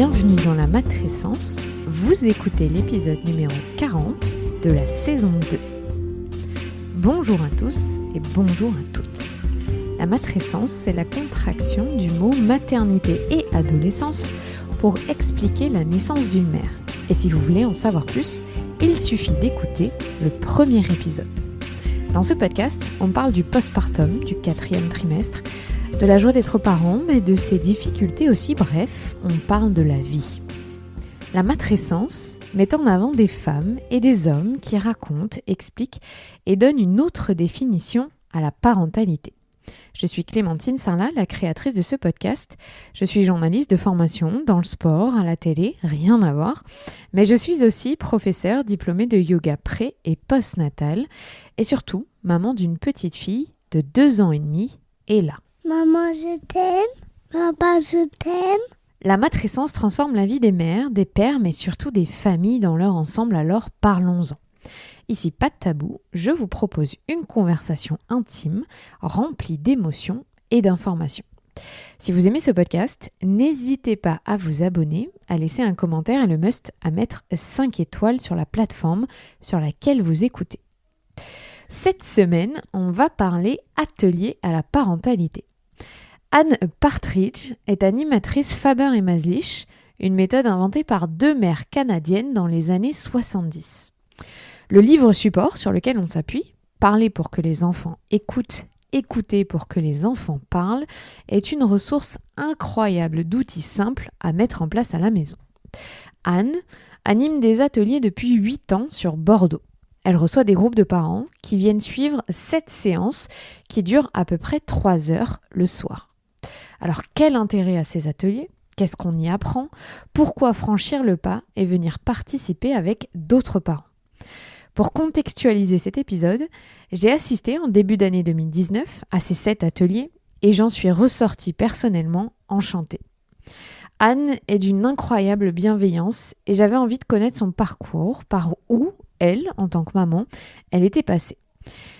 bienvenue dans la matrescence. Vous écoutez l'épisode numéro 40 de la saison 2. Bonjour à tous et bonjour à toutes. La matrescence, c'est la contraction du mot maternité et adolescence pour expliquer la naissance d'une mère. Et si vous voulez en savoir plus, il suffit d'écouter le premier épisode. Dans ce podcast, on parle du postpartum, du 4e trimestre, de la joie d'être parent, mais de ses difficultés aussi. Bref, on parle de la vie. La matrescence met en avant des femmes et des hommes qui racontent, expliquent et donnent une autre définition à la parentalité. Je suis Clémentine Sarlat, la créatrice de ce podcast. Je suis journaliste de formation dans le sport, à la télé, rien à voir. Mais je suis aussi professeure diplômée de yoga pré- et post-natal. Et surtout, maman d'une petite fille de 2 ans et demi, Ella. Maman, je t'aime. Papa, je t'aime. La matrescence transforme la vie des mères, des pères, mais surtout des familles dans leur ensemble, alors parlons-en. Ici, pas de tabou, je vous propose une conversation intime, remplie d'émotions et d'informations. Si vous aimez ce podcast, n'hésitez pas à vous abonner, à laisser un commentaire et le must à mettre 5 étoiles sur la plateforme sur laquelle vous écoutez. Cette semaine, on va parler atelier à la parentalité. Anne Partridge est animatrice Faber et Maslich, une méthode inventée par 2 mères canadiennes dans les années 70. Le livre support sur lequel on s'appuie, Parler pour que les enfants écoutent, écouter pour que les enfants parlent, est une ressource incroyable d'outils simples à mettre en place à la maison. Anne anime des ateliers depuis 8 ans sur Bordeaux. Elle reçoit des groupes de parents qui viennent suivre 7 séances qui durent à peu près 3 heures le soir. Alors, quel intérêt à ces ateliers ? Qu'est-ce qu'on y apprend ? Pourquoi franchir le pas et venir participer avec d'autres parents ? Pour contextualiser cet épisode, j'ai assisté en début d'année 2019 à ces 7 ateliers et j'en suis ressortie personnellement enchantée. Anne est d'une incroyable bienveillance et j'avais envie de connaître son parcours, par où elle, en tant que maman, elle était passée.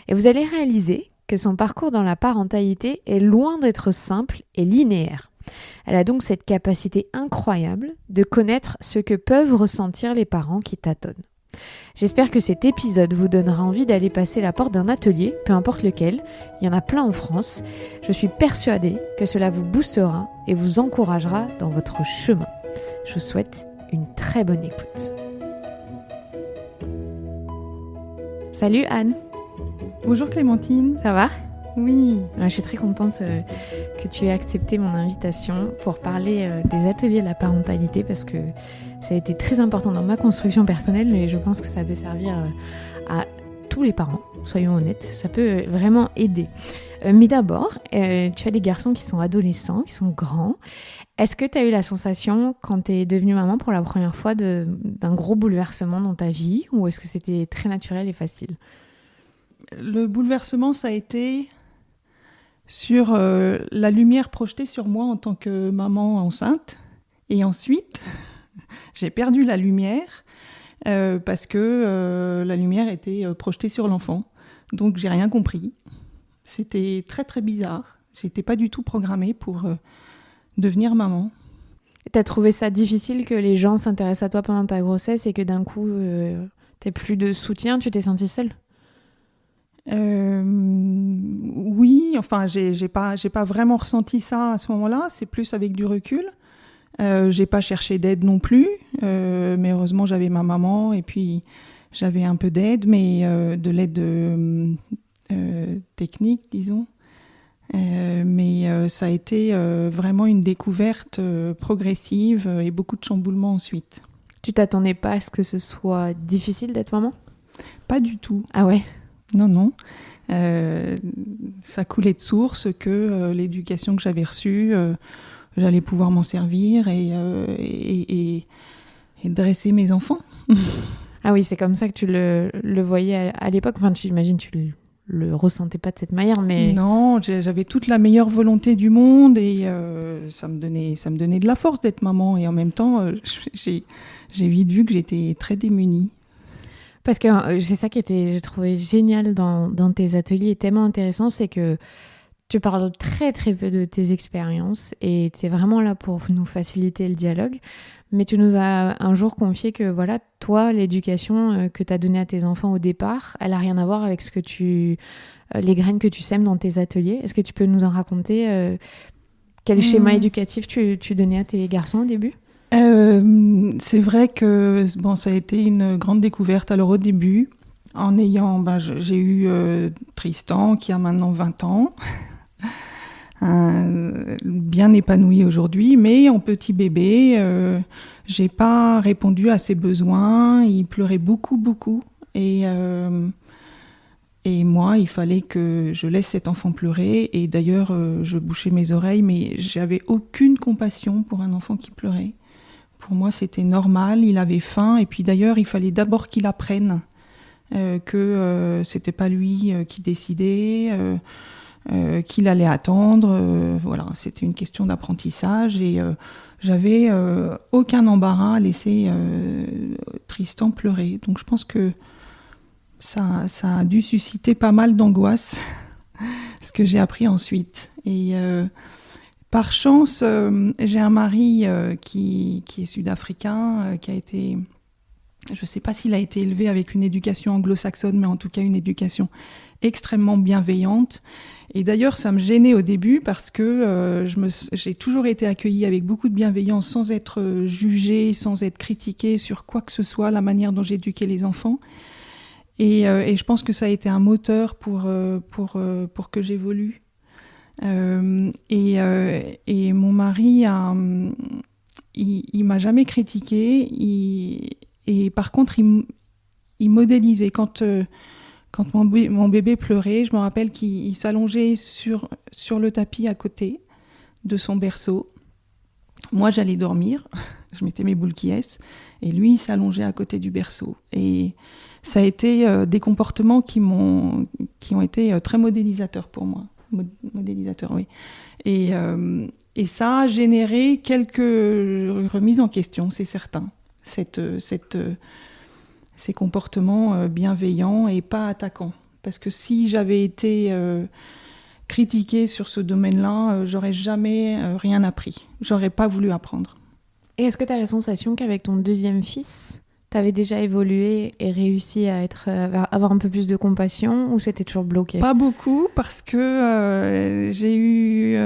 Et vous allez réaliser que son parcours dans la parentalité est loin d'être simple et linéaire. Elle a donc cette capacité incroyable de connaître ce que peuvent ressentir les parents qui tâtonnent. J'espère que cet épisode vous donnera envie d'aller passer la porte d'un atelier, peu importe lequel, il y en a plein en France. Je suis persuadée que cela vous boostera et vous encouragera dans votre chemin. Je vous souhaite une très bonne écoute. Salut Anne. Bonjour Clémentine. Ça va ? Oui. Je suis très contente que tu aies accepté mon invitation pour parler des ateliers de la parentalité parce que ça a été très important dans ma construction personnelle et je pense que ça peut servir à tous les parents, soyons honnêtes, ça peut vraiment aider. Mais d'abord, tu as des garçons qui sont adolescents, qui sont grands. Est-ce que tu as eu la sensation, quand tu es devenue maman pour la première fois, d'un gros bouleversement dans ta vie ou est-ce que c'était très naturel et facile ? Le bouleversement, ça a été sur la lumière projetée sur moi en tant que maman enceinte. Et ensuite, j'ai perdu la lumière parce que la lumière était projetée sur l'enfant. Donc, j'ai rien compris. C'était très, très bizarre. J'étais pas du tout programmée pour devenir maman. T'as trouvé ça difficile que les gens s'intéressent à toi pendant ta grossesse et que d'un coup, t'aies plus de soutien, tu t'es sentie seule ? Oui, enfin, j'ai pas vraiment ressenti ça à ce moment-là. C'est plus avec du recul. J'ai pas cherché d'aide non plus, mais heureusement j'avais ma maman et puis j'avais un peu d'aide, mais de l'aide technique, disons. Mais ça a été vraiment une découverte progressive et beaucoup de chamboulements ensuite. Tu t'attendais pas à ce que ce soit difficile d'être maman ? Pas du tout. Ah ouais ? Non. Ça coulait de source que l'éducation que j'avais reçue, j'allais pouvoir m'en servir et dresser mes enfants. Ah oui, c'est comme ça que tu le voyais à l'époque. Enfin, j'imagine que tu le ressentais pas de cette manière, mais... Non, j'avais toute la meilleure volonté du monde et ça me donnait de la force d'être maman. Et en même temps, j'ai vite vu que j'étais très démunie. Parce que c'est ça qui était, j'ai trouvé génial dans tes ateliers et tellement intéressant, c'est que Tu parles très très peu de tes expériences et tu es vraiment là pour nous faciliter le dialogue. Mais tu nous as un jour confié que voilà, toi, l'éducation que tu as donnée à tes enfants au départ, elle n'a rien à voir avec les graines que tu sèmes dans tes ateliers. Est-ce que tu peux nous en raconter quel schéma éducatif tu donnais à tes garçons au début ? C'est vrai que ça a été une grande découverte. Alors au début, j'ai eu Tristan qui a maintenant 20 ans. Bien épanoui aujourd'hui, mais en petit bébé, j'ai pas répondu à ses besoins. Il pleurait beaucoup, et moi, il fallait que je laisse cet enfant pleurer. Et d'ailleurs, je bouchais mes oreilles, mais j'avais aucune compassion pour un enfant qui pleurait. Pour moi, c'était normal. Il avait faim, et puis d'ailleurs, il fallait d'abord qu'il apprenne que c'était pas lui qui décidait. Qu'il allait attendre, voilà, c'était une question d'apprentissage et j'avais aucun embarras à laisser Tristan pleurer. Donc je pense que ça a dû susciter pas mal d'angoisse, ce que j'ai appris ensuite. Et par chance, j'ai un mari qui est sud-africain, qui a été... Je ne sais pas s'il a été élevé avec une éducation anglo-saxonne, mais en tout cas une éducation extrêmement bienveillante. Et d'ailleurs, ça me gênait au début parce que j'ai toujours été accueillie avec beaucoup de bienveillance, sans être jugée, sans être critiquée sur quoi que ce soit, la manière dont j'éduquais les enfants. Et je pense que ça a été un moteur pour que j'évolue. Et mon mari, il m'a jamais critiquée. Et par contre, il modélisait. Quand mon bébé pleurait, je me rappelle qu'il s'allongeait sur le tapis à côté de son berceau. Moi, j'allais dormir. Je mettais mes boules qui est. Et lui, il s'allongeait à côté du berceau. Et ça a été des comportements qui ont été très modélisateurs pour moi. Modélisateurs, oui. Et ça a généré quelques remises en question, c'est certain. Ces comportements bienveillants et pas attaquants. Parce que si j'avais été critiquée sur ce domaine-là, j'aurais jamais rien appris. J'aurais pas voulu apprendre. Et est-ce que tu as la sensation qu'avec ton deuxième fils, tu avais déjà évolué et réussi à avoir un peu plus de compassion ou c'était toujours bloqué ? Pas beaucoup, parce que j'ai eu...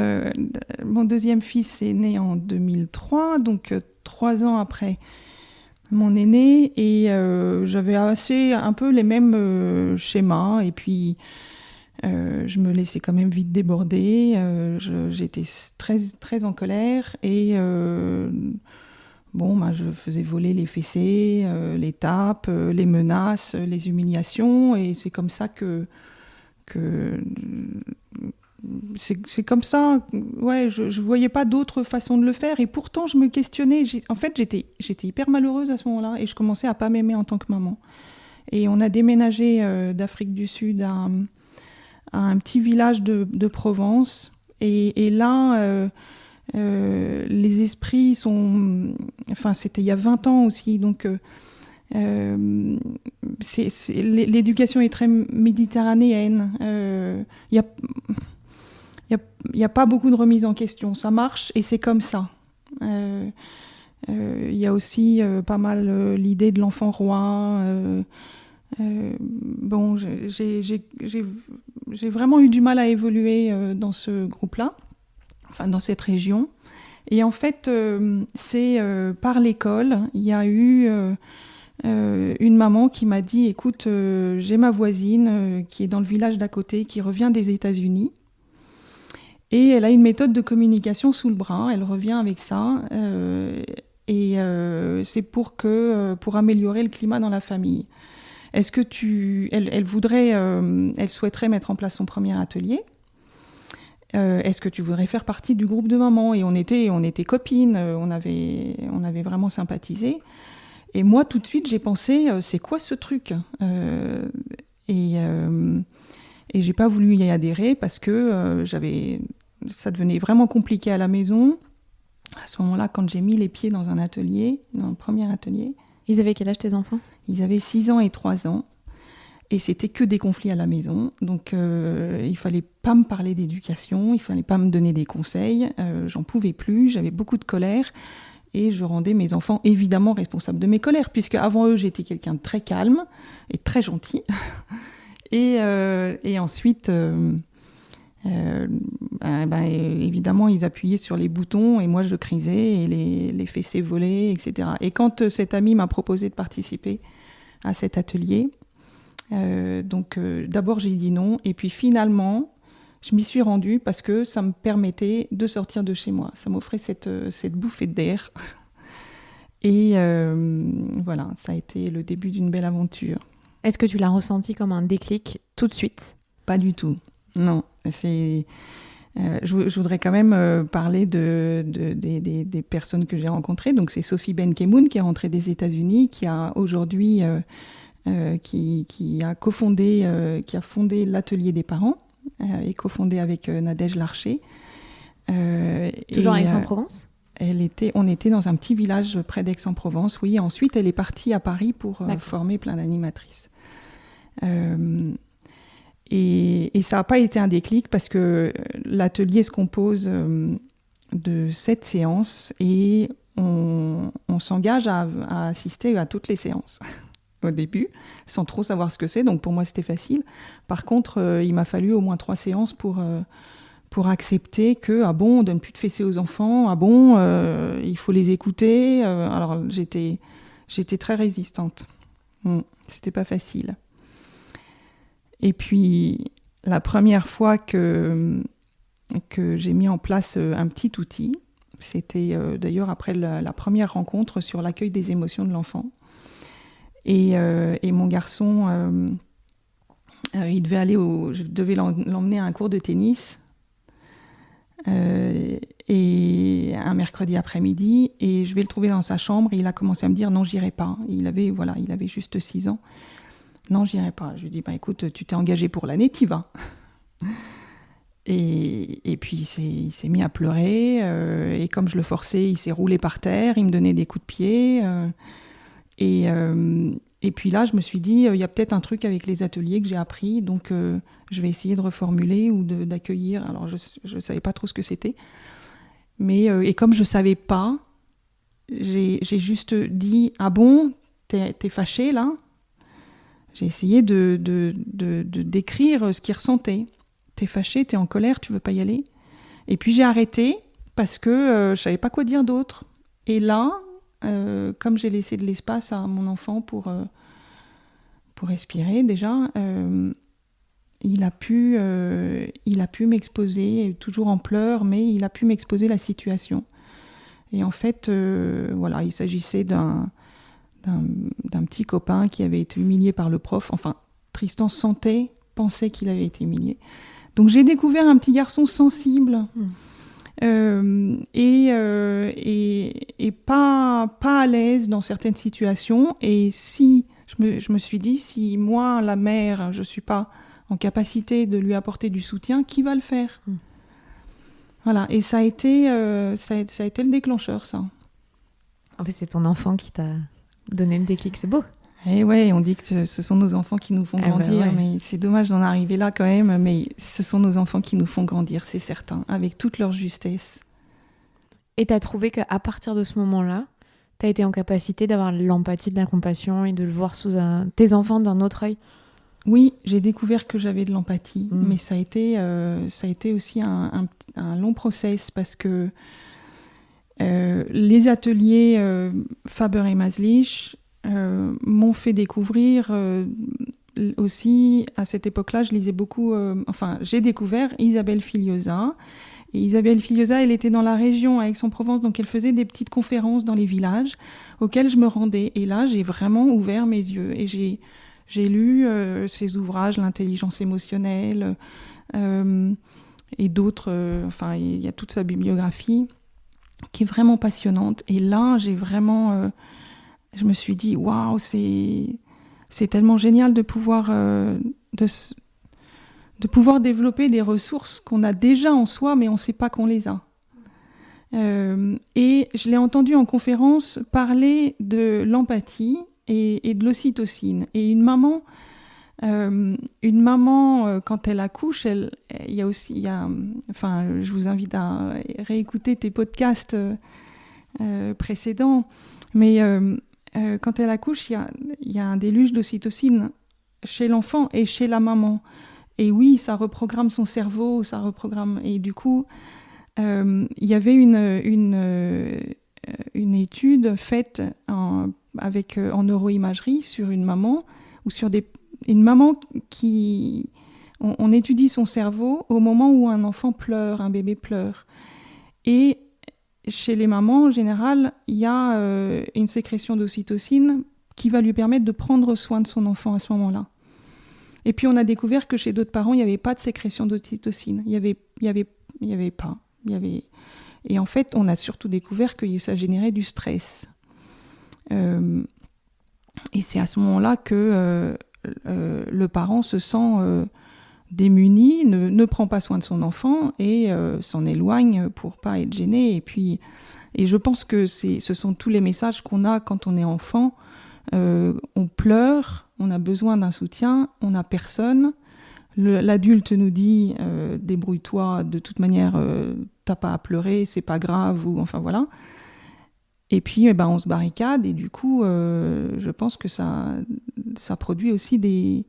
mon deuxième fils est né en 2003, donc 3 ans après mon aîné, et j'avais un peu les mêmes schémas, et puis je me laissais quand même vite déborder, j'étais très, très en colère, et je faisais voler les fessées, les tapes, les menaces, les humiliations, et c'est comme ça que c'est comme ça, ouais, je voyais pas d'autre façon de le faire, et pourtant je me questionnais. En fait, j'étais hyper malheureuse à ce moment-là, et je commençais à pas m'aimer en tant que maman. Et on a déménagé d'Afrique du Sud à un petit village de Provence, et là, les esprits sont... Enfin, c'était il y a 20 ans aussi, donc... l'éducation est très méditerranéenne. Il n'y a pas beaucoup de remise en question. Ça marche et c'est comme ça. Il y a aussi pas mal l'idée de l'enfant roi. J'ai vraiment eu du mal à évoluer dans ce groupe-là, enfin dans cette région. Et en fait, c'est par l'école, il y a eu une maman qui m'a dit « Écoute, j'ai ma voisine qui est dans le village d'à côté, qui revient des États-Unis. Et elle a une méthode de communication sous le bras, elle revient avec ça, c'est pour améliorer le climat dans la famille. Est-ce que elle souhaiterait mettre en place son premier atelier. Est-ce que tu voudrais faire partie du groupe de mamans ? Et on était copines, on avait vraiment sympathisé. Et moi, tout de suite, j'ai pensé, c'est quoi ce truc ? Et j'ai pas voulu y adhérer parce que ça devenait vraiment compliqué à la maison. À ce moment-là, quand j'ai mis les pieds dans un atelier, dans le premier atelier. Ils avaient quel âge tes enfants ? Ils avaient 6 ans et 3 ans. Et c'était que des conflits à la maison. Donc, il fallait pas me parler d'éducation, il fallait pas me donner des conseils. J'en pouvais plus, j'avais beaucoup de colère. Et je rendais mes enfants évidemment responsables de mes colères, puisque avant eux, j'étais quelqu'un de très calme et très gentil. Et ensuite, évidemment, ils appuyaient sur les boutons et moi, je crisais et les fessées volaient, etc. Et quand cet ami m'a proposé de participer à cet atelier, d'abord, j'ai dit non. Et puis finalement, je m'y suis rendue parce que ça me permettait de sortir de chez moi. Ça m'offrait cette bouffée d'air. Et voilà, ça a été le début d'une belle aventure. Est-ce que tu l'as ressenti comme un déclic tout de suite ? Pas du tout, non. Je voudrais quand même parler des personnes que j'ai rencontrées. Donc c'est Sophie Benkemoun qui est rentrée des États-Unis, qui a aujourd'hui qui a fondé l'atelier des parents et cofondé avec Nadège Larcher. Toujours à Aix-en-Provence ? On était dans un petit village près d'Aix-en-Provence, oui. Ensuite, elle est partie à Paris pour former plein d'animatrices. Et ça n'a pas été un déclic parce que l'atelier se compose de 7 séances et on s'engage à assister à toutes les séances au début, sans trop savoir ce que c'est. Donc pour moi, c'était facile. Par contre, il m'a fallu au moins 3 séances pour accepter que, ah bon, on donne plus de fessées aux enfants, ah bon, il faut les écouter. Alors j'étais très résistante. C'était pas facile. Et puis, la première fois que j'ai mis en place un petit outil, c'était d'ailleurs après la première rencontre sur l'accueil des émotions de l'enfant. Et mon garçon, je devais l'emmener à un cours de tennis. Et un mercredi après-midi, et je vais le trouver dans sa chambre, et il a commencé à me dire non, j'irai pas. Il avait juste 6 ans. Non, j'irai pas. Je lui dis écoute, tu t'es engagé pour l'année, t'y vas. Et puis il s'est mis à pleurer, et comme je le forçais, il s'est roulé par terre, il me donnait des coups de pied, et puis là, je me suis dit, il y a peut-être un truc avec les ateliers que j'ai appris, donc je vais essayer de reformuler ou d'accueillir. Alors, je ne savais pas trop ce que c'était. Mais, et comme je ne savais pas, j'ai juste dit, ah bon, t'es fâché là ? J'ai essayé de décrire ce qu'il ressentait. T'es fâché, t'es en colère, tu veux pas y aller ? Et puis j'ai arrêté parce que je savais pas quoi dire d'autre. Et là, comme j'ai laissé de l'espace à mon enfant pour respirer déjà, il a pu m'exposer, toujours en pleurs, mais il a pu m'exposer la situation. Et en fait, voilà, il s'agissait d'un petit copain qui avait été humilié par le prof. Enfin, Tristan pensait qu'il avait été humilié. Donc j'ai découvert un petit garçon sensible. Et pas à l'aise dans certaines situations. Et si je me suis dit, si moi, la mère, je ne suis pas en capacité de lui apporter du soutien, qui va le faire ? Voilà, et ça a été le déclencheur, ça. En fait, c'est ton enfant qui t'a donné le déclic, c'est beau. Et ouais, on dit que ce sont nos enfants qui nous font grandir, mais c'est dommage d'en arriver là quand même, mais ce sont nos enfants qui nous font grandir, c'est certain, avec toute leur justesse. Et t'as trouvé qu'à partir de ce moment-là, t'as été en capacité d'avoir l'empathie, de la compassion et de le voir sous tes enfants d'un autre œil ? Oui, j'ai découvert que j'avais de l'empathie, mais ça a été aussi un long process parce que les ateliers Faber et Maslich m'ont fait découvrir aussi, à cette époque-là, je lisais beaucoup, j'ai découvert Isabelle Filiosa. Et Isabelle Filiosa, elle était dans la région, à Aix-en-Provence, donc elle faisait des petites conférences dans les villages auxquelles je me rendais. Et là, j'ai vraiment ouvert mes yeux et j'ai lu ses ouvrages, L'intelligence émotionnelle, et d'autres, il y a toute sa bibliographie qui est vraiment passionnante. Et là, j'ai vraiment... je me suis dit, waouh, c'est tellement génial de pouvoir développer des ressources qu'on a déjà en soi, mais on ne sait pas qu'on les a. Et je l'ai entendu en conférence parler de l'empathie et de l'ocytocine. Et une maman Une maman, quand elle accouche, je vous invite à réécouter tes podcasts précédents, mais quand elle accouche, il y a un déluge d'ocytocine chez l'enfant et chez la maman. Et oui, ça reprogramme son cerveau, ça reprogramme. Et du coup, il y avait une étude faite en neuroimagerie sur une maman ou sur une maman qui... On étudie son cerveau au moment où un enfant pleure, un bébé pleure. Et chez les mamans, en général, il y a une sécrétion d'ocytocine qui va lui permettre de prendre soin de son enfant à ce moment-là. Et puis, on a découvert que chez d'autres parents, il n'y avait pas de sécrétion d'ocytocine. Il y avait pas. Et en fait, on a surtout découvert que ça générait du stress. Et c'est à ce moment-là que le parent se sent démuni, ne prend pas soin de son enfant et s'en éloigne pour pas être gêné. Et je pense que ce sont tous les messages qu'on a quand on est enfant. On pleure, on a besoin d'un soutien, on n'a personne. L'adulte nous dit débrouille-toi, de toute manière, t'as pas à pleurer, c'est pas grave, ou enfin voilà. Et puis on se barricade, et du coup, je pense que ça produit aussi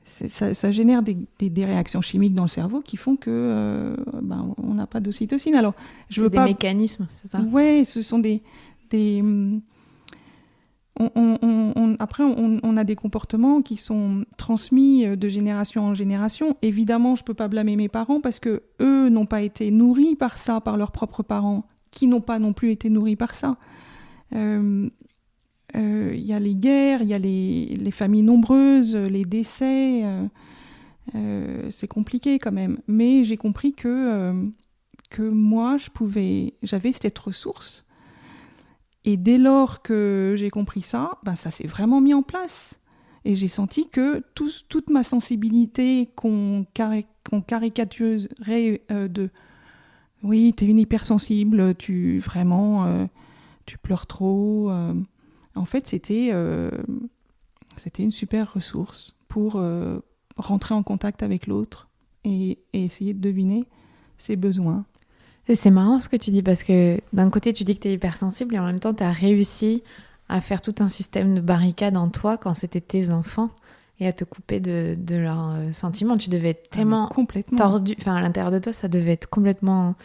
ça génère des réactions chimiques dans le cerveau qui font que on n'a pas d'ocytocine. Alors, des mécanismes, c'est ça ? Ouais, ce sont après, on a des comportements qui sont transmis de génération en génération. Évidemment, je ne peux pas blâmer mes parents parce qu'eux n'ont pas été nourris par ça, par leurs propres parents, qui n'ont pas non plus été nourris par ça. Y a les guerres, il y a les familles nombreuses, les décès. C'est compliqué quand même. Mais j'ai compris que moi, j'avais cette ressource. Et dès lors que j'ai compris ça, ça s'est vraiment mis en place. Et j'ai senti que toute ma sensibilité qu'on caricaturerait de « oui, t'es une hypersensible, tu pleures trop ». En fait, c'était une super ressource pour rentrer en contact avec l'autre et essayer de deviner ses besoins. C'est marrant ce que tu dis, parce que d'un côté, tu dis que tu es hypersensible et en même temps, tu as réussi à faire tout un système de barricades en toi quand c'était tes enfants et à te couper de leurs sentiments. Tu devais être tellement tordu. Enfin, à l'intérieur de toi, ça devait être complètement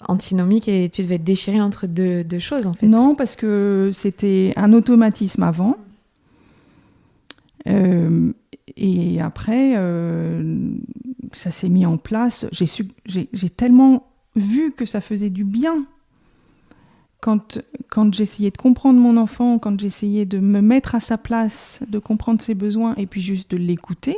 antinomique et tu devais être déchiré entre deux choses, en fait. Non, parce que c'était un automatisme avant. Et après, ça s'est mis en place. J'ai tellement vu que ça faisait du bien quand j'essayais de comprendre mon enfant, quand j'essayais de me mettre à sa place, de comprendre ses besoins et puis juste de l'écouter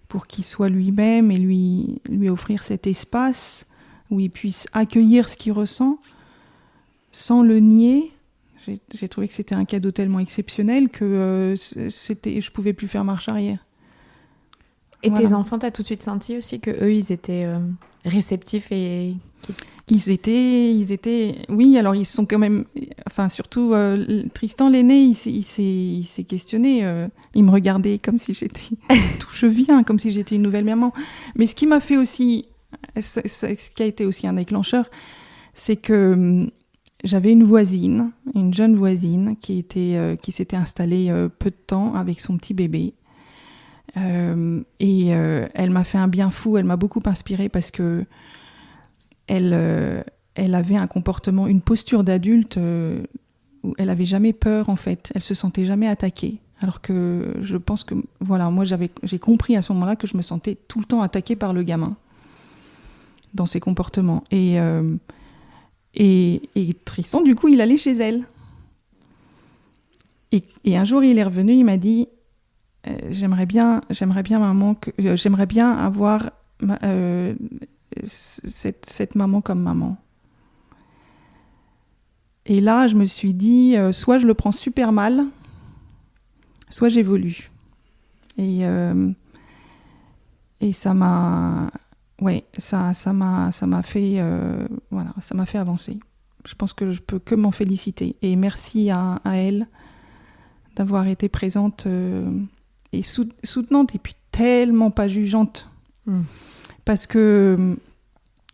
pour qu'il soit lui-même et lui offrir cet espace où il puisse accueillir ce qu'il ressent sans le nier. J'ai trouvé que c'était un cadeau tellement exceptionnel que je pouvais plus faire marche arrière. Et voilà. Tes enfants, t'as tout de suite senti aussi que eux, ils étaient réceptifs et ils étaient, oui. Alors ils sont quand même, enfin surtout Tristan l'aîné, il s'est questionné. Il me regardait comme si j'étais tout chevien, comme si j'étais une nouvelle maman. Mais ce qui m'a fait aussi, ce qui a été aussi un déclencheur, c'est que j'avais une jeune voisine qui s'était installée peu de temps avec son petit bébé. Et elle m'a fait un bien fou, elle m'a beaucoup inspirée parce que elle avait un comportement, une posture d'adulte où elle avait jamais peur en fait, elle se sentait jamais attaquée. Alors que je pense que voilà, moi j'ai compris à ce moment-là que je me sentais tout le temps attaquée par le gamin dans ses comportements. Et Tristan du coup il allait chez elle. Et un jour il est revenu, il m'a dit j'aimerais bien maman, j'aimerais bien avoir cette maman comme maman. Et là, je me suis dit, soit je le prends super mal, soit j'évolue. Et ça m'a fait avancer. Je pense que je peux que m'en féliciter. Et merci à elle d'avoir été présente et soutenante, et puis tellement pas jugeante. Parce que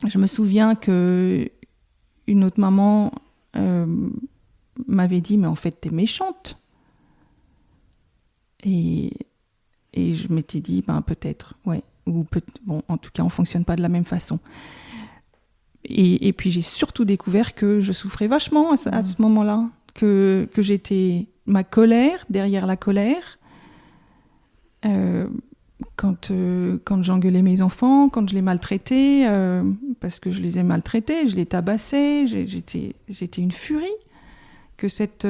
je me souviens que une autre maman m'avait dit, mais en fait, t'es méchante. Et je m'étais dit, peut-être, ouais. Bon, en tout cas, on fonctionne pas de la même façon. Et puis, j'ai surtout découvert que je souffrais vachement à ce moment-là, que j'étais ma colère derrière la colère. Quand j'engueulais mes enfants, quand je les maltraitais, parce que je les ai maltraités, je les tabassais, j'étais une furie. Que cette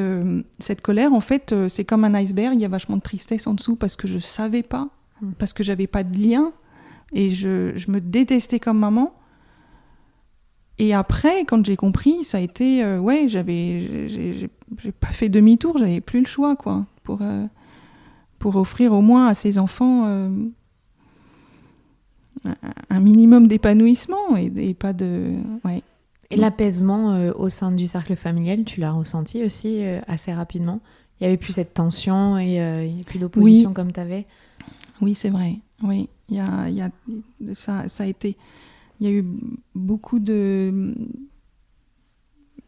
colère, en fait, c'est comme un iceberg, il y a vachement de tristesse en dessous parce que je savais pas, parce que j'avais pas de lien, et je me détestais comme maman. Et après, quand j'ai compris, ça a été, j'ai pas fait demi-tour, j'avais plus le choix, quoi, pour offrir au moins à ces enfants un minimum d'épanouissement et pas de... Ouais. Et l'apaisement au sein du cercle familial, tu l'as ressenti aussi assez rapidement? Il n'y avait plus cette tension et il n'y a plus d'opposition comme tu avais? Oui, c'est vrai. Oui, ça a été... Il y a eu beaucoup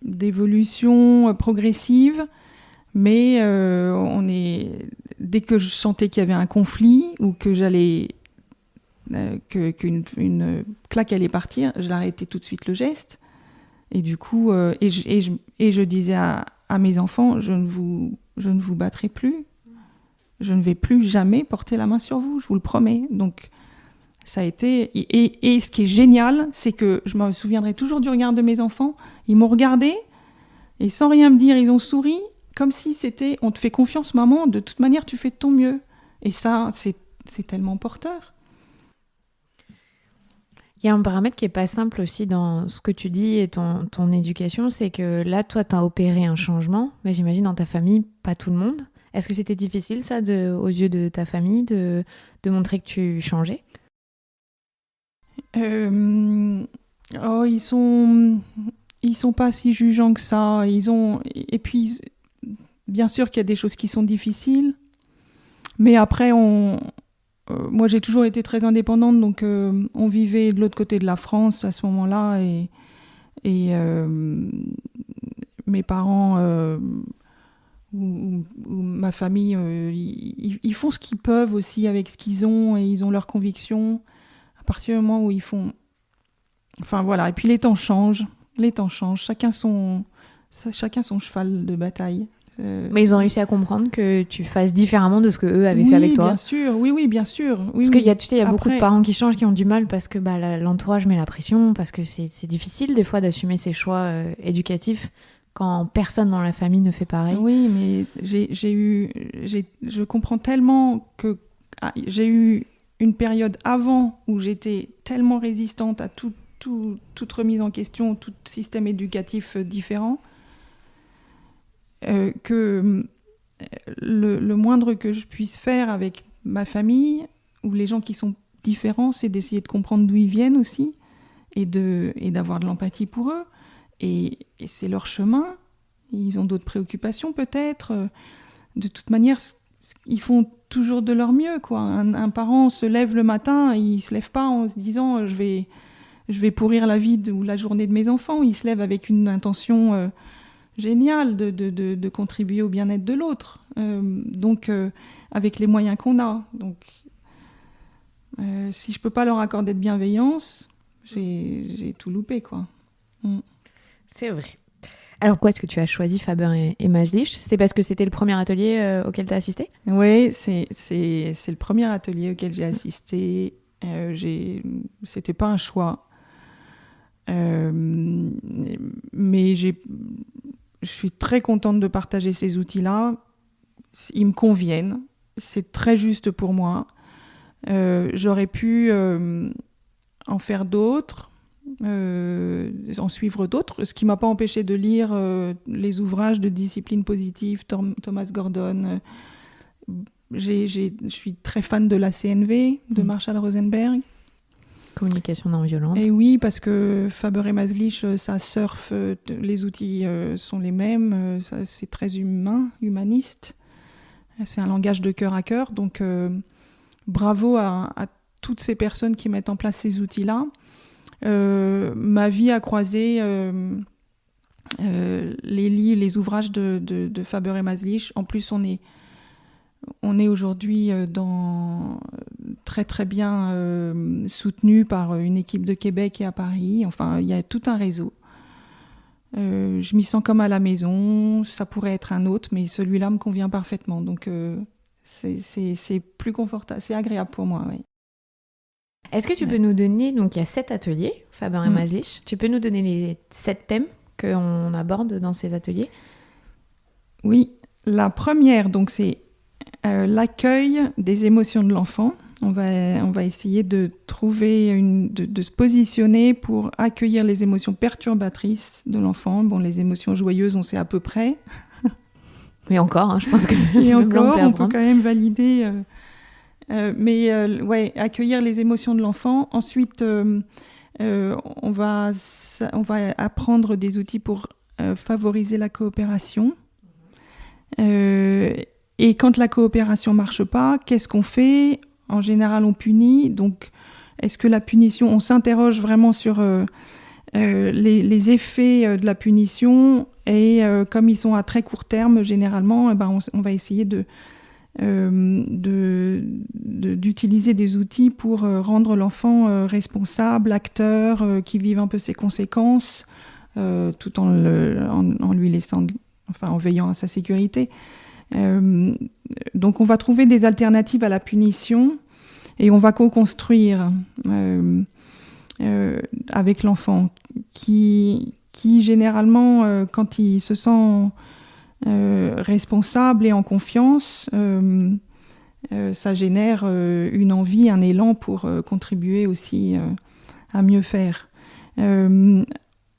d'évolutions progressives, mais dès que je sentais qu'il y avait un conflit ou que qu'une claque allait partir, je l'arrêtais tout de suite le geste. Et du coup, je disais à mes enfants, je ne vous battrai plus. Je ne vais plus jamais porter la main sur vous, je vous le promets. Donc, ça a été... Et ce qui est génial, c'est que je me souviendrai toujours du regard de mes enfants. Ils m'ont regardé, et sans rien me dire, ils ont souri, comme si c'était « on te fait confiance, maman, de toute manière, tu fais de ton mieux ». Et ça, c'est tellement porteur. Il y a un paramètre qui n'est pas simple aussi dans ce que tu dis et ton éducation, c'est que là, toi, tu as opéré un changement, mais j'imagine dans ta famille, pas tout le monde. Est-ce que c'était difficile, ça, aux yeux de ta famille, de montrer que tu changeais? Ils sont pas si jugeants que ça. Et puis, bien sûr qu'il y a des choses qui sont difficiles, mais après, moi, j'ai toujours été très indépendante, donc on vivait de l'autre côté de la France à ce moment-là, et mes parents ou ma famille, ils font ce qu'ils peuvent aussi avec ce qu'ils ont, et ils ont leurs convictions. À partir du moment où ils font... Enfin voilà, et puis les temps changent, chacun son cheval de bataille. Mais ils ont réussi à comprendre que tu fasses différemment de ce qu'eux avaient fait avec toi. Bien sûr, oui, bien sûr. Parce qu'il y a, tu sais, il y a beaucoup de parents qui changent, qui ont du mal parce que l'entourage met la pression, parce que c'est difficile des fois d'assumer ses choix éducatifs quand personne dans la famille ne fait pareil. Oui, mais je comprends tellement que j'ai eu une période avant où j'étais tellement résistante à toute remise en question, tout système éducatif différent, que le moindre que je puisse faire avec ma famille ou les gens qui sont différents, c'est d'essayer de comprendre d'où ils viennent aussi et d'avoir de l'empathie pour eux. Et c'est leur chemin. Ils ont d'autres préoccupations peut-être. De toute manière, ils font toujours de leur mieux, quoi. Un parent se lève le matin, il se lève pas en se disant je vais pourrir la vie ou la journée de mes enfants. Il se lève avec une intention géniale de contribuer au bien-être de l'autre. Donc avec les moyens qu'on a. Donc si je peux pas leur accorder de bienveillance, j'ai tout loupé, quoi. C'est vrai. Alors pourquoi est-ce que tu as choisi Faber et Maslich? C'est parce que c'était le premier atelier auquel tu as assisté? Oui, c'est le premier atelier auquel j'ai assisté. C'était pas un choix. Mais je suis très contente de partager ces outils-là. Ils me conviennent. C'est très juste pour moi. J'aurais pu en faire d'autres. En suivre d'autres, ce qui ne m'a pas empêché de lire les ouvrages de discipline positive, Thomas Gordon. Je suis très fan de la CNV, de Marshall Rosenberg. Communication non violente. Et oui, parce que Faber et Maslich, ça surfe, les outils sont les mêmes, c'est très humaniste. C'est un langage de cœur à cœur. Donc, bravo à toutes ces personnes qui mettent en place ces outils-là. Ma vie a croisé les livres, les ouvrages de Faber et Maslich. En plus, on est aujourd'hui très très bien soutenu par une équipe de Québec et à Paris. Enfin, il y a tout un réseau. Je m'y sens comme à la maison. Ça pourrait être un autre, mais celui-là me convient parfaitement. Donc, c'est plus confortable, c'est agréable pour moi. Oui. Est-ce que tu peux nous donner, donc il y a 7 ateliers, Faber et Maslich, tu peux nous donner les 7 thèmes qu'on aborde dans ces ateliers? Oui, la première, donc c'est l'accueil des émotions de l'enfant. On va essayer de trouver, de se positionner pour accueillir les émotions perturbatrices de l'enfant. Bon, les émotions joyeuses, on sait à peu près. Mais encore, je pense que et encore, on peut quand même valider. Mais accueillir les émotions de l'enfant. Ensuite, on va apprendre des outils pour favoriser la coopération. Et quand la coopération marche pas, qu'est-ce qu'on fait ? En général, on punit. Donc, est-ce que la punition, on s'interroge vraiment sur les effets de la punition et comme ils sont à très court terme, généralement, on va essayer d'utiliser des outils pour rendre l'enfant responsable, acteur, qui vive un peu ses conséquences, tout en lui laissant, en veillant à sa sécurité. Donc on va trouver des alternatives à la punition et on va co-construire avec l'enfant qui généralement, quand il se sent responsable et en confiance, ça génère une envie, un élan pour contribuer aussi à mieux faire.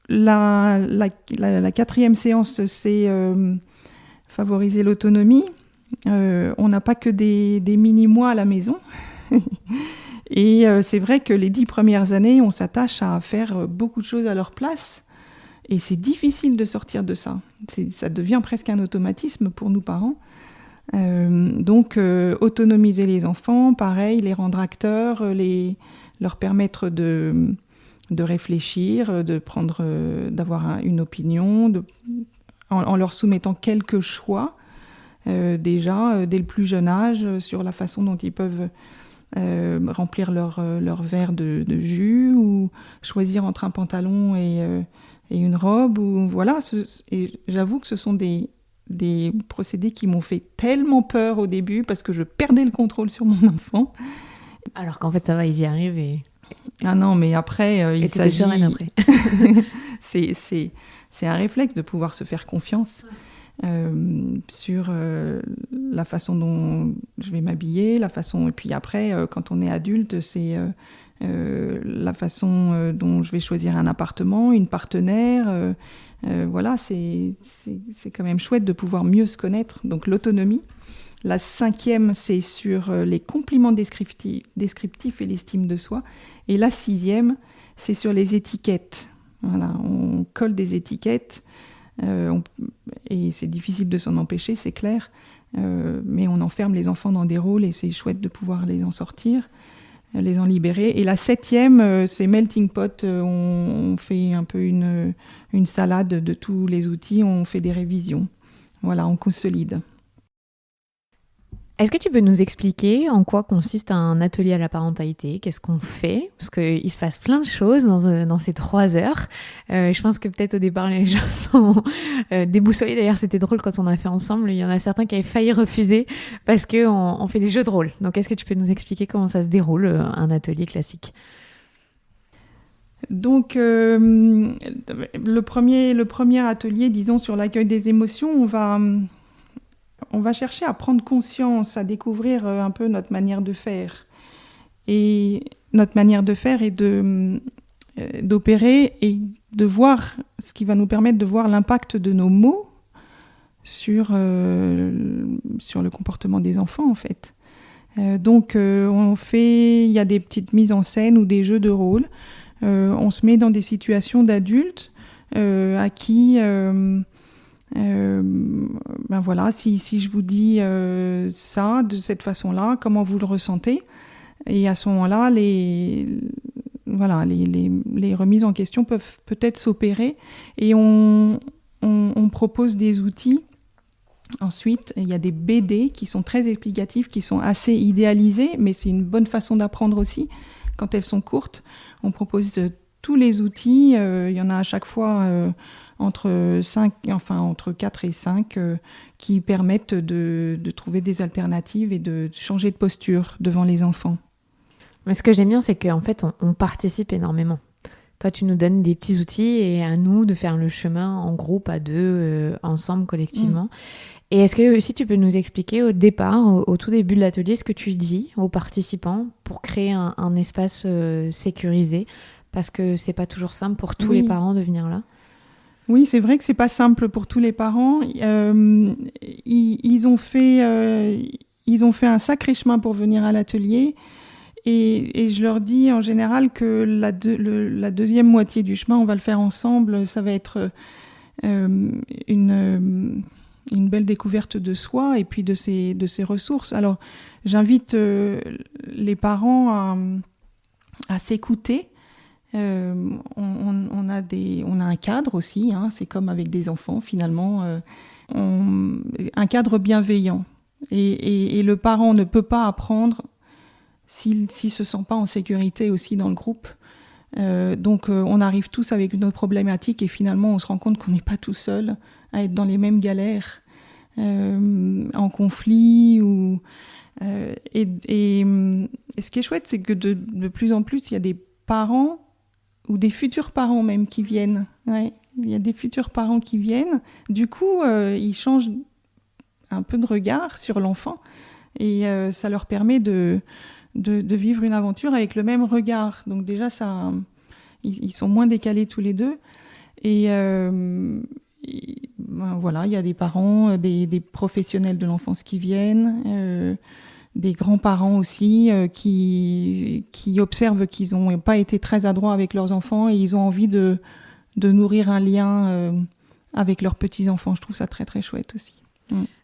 La quatrième séance, c'est favoriser l'autonomie. On n'a pas que des mini-mois à la maison. Et c'est vrai que les 10 premières années, on s'attache à faire beaucoup de choses à leur place. Et c'est difficile de sortir de ça. Ça devient presque un automatisme pour nous parents. Donc, autonomiser les enfants, pareil, les rendre acteurs, leur permettre de réfléchir, d'avoir une opinion, en leur soumettant quelques choix, déjà, dès le plus jeune âge, sur la façon dont ils peuvent remplir leur verre de jus, ou choisir entre un pantalon et une robe, ou voilà. Et j'avoue que ce sont des procédés qui m'ont fait tellement peur au début, parce que je perdais le contrôle sur mon enfant. Alors qu'en fait, ça va, ils y arrivent et... Ah non, mais après, il s'agit... sereine après. c'est un réflexe de pouvoir se faire confiance sur la façon dont je vais m'habiller, et puis après, quand on est adulte, c'est la façon dont je vais choisir un appartement, une partenaire. Voilà, c'est quand même chouette de pouvoir mieux se connaître. Donc l'autonomie. La 5e, c'est sur les compliments descriptifs et l'estime de soi. Et la 6e, c'est sur les étiquettes. Voilà, on colle des étiquettes et c'est difficile de s'en empêcher, c'est clair. Mais on enferme les enfants dans des rôles et c'est chouette de pouvoir les en sortir, les en libérer. Et la 7e, c'est melting pot. On fait un peu une salade de tous les outils, on fait des révisions. Voilà, on consolide. Est-ce que tu peux nous expliquer en quoi consiste un atelier à la parentalité ? Qu'est-ce qu'on fait ? Parce qu'il se passe plein de choses dans ces 3 heures. Je pense que peut-être au départ, les gens sont déboussolés. D'ailleurs, c'était drôle quand on a fait ensemble. Il y en a certains qui avaient failli refuser parce qu'on fait des jeux de rôle. Donc, est-ce que tu peux nous expliquer comment ça se déroule, un atelier classique ? Donc, le premier atelier, disons, sur l'accueil des émotions, on va chercher à prendre conscience, à découvrir un peu notre manière de faire. Et notre manière de faire est d'opérer et de voir, ce qui va nous permettre de voir l'impact de nos mots sur le comportement des enfants, en fait. Donc, il y a des petites mises en scène ou des jeux de rôle. On se met dans des situations d'adultes à qui Ben voilà, si je vous dis ça de cette façon-là, comment vous le ressentez? Et à ce moment-là, les remises en question peuvent peut-être s'opérer et on propose des outils. Ensuite, il y a des BD qui sont très explicatifs, qui sont assez idéalisés, mais c'est une bonne façon d'apprendre aussi quand elles sont courtes. On propose tous les outils, il y en a à chaque fois entre 4 et 5 qui permettent de trouver des alternatives et de changer de posture devant les enfants. Mais ce que j'aime bien, c'est qu'en fait, on participe énormément. Toi, tu nous donnes des petits outils et à nous de faire le chemin en groupe, à deux, ensemble, collectivement. Et est-ce que si tu peux nous expliquer au départ, au tout début de l'atelier, ce que tu dis aux participants pour créer un espace sécurisé? Parce que c'est pas toujours simple pour tous les parents de venir là. Oui, c'est vrai que c'est pas simple pour tous les parents. Ils ont fait un sacré chemin pour venir à l'atelier. Et je leur dis en général que la deuxième moitié du chemin, on va le faire ensemble. Ça va être une belle découverte de soi et puis de ses ressources. Alors, j'invite les parents à s'écouter. On a un cadre aussi, hein, c'est comme avec des enfants finalement, un cadre bienveillant. Et le parent ne peut pas apprendre s'il se sent pas en sécurité aussi dans le groupe. Donc on arrive tous avec nos problématiques et finalement on se rend compte qu'on n'est pas tout seul à être dans les mêmes galères, en conflit. Et ce qui est chouette, c'est que de plus en plus, il y a des parents ou des futurs parents même qui viennent. Ouais, il y a des futurs parents qui viennent. Du coup, ils changent un peu de regard sur l'enfant et ça leur permet de vivre une aventure avec le même regard. Donc déjà, ils sont moins décalés tous les deux. Et voilà, il y a des parents, des professionnels de l'enfance qui viennent, des grands-parents aussi qui observent qu'ils n'ont pas été très adroits avec leurs enfants et ils ont envie de nourrir un lien avec leurs petits-enfants. Je trouve ça très, très chouette aussi.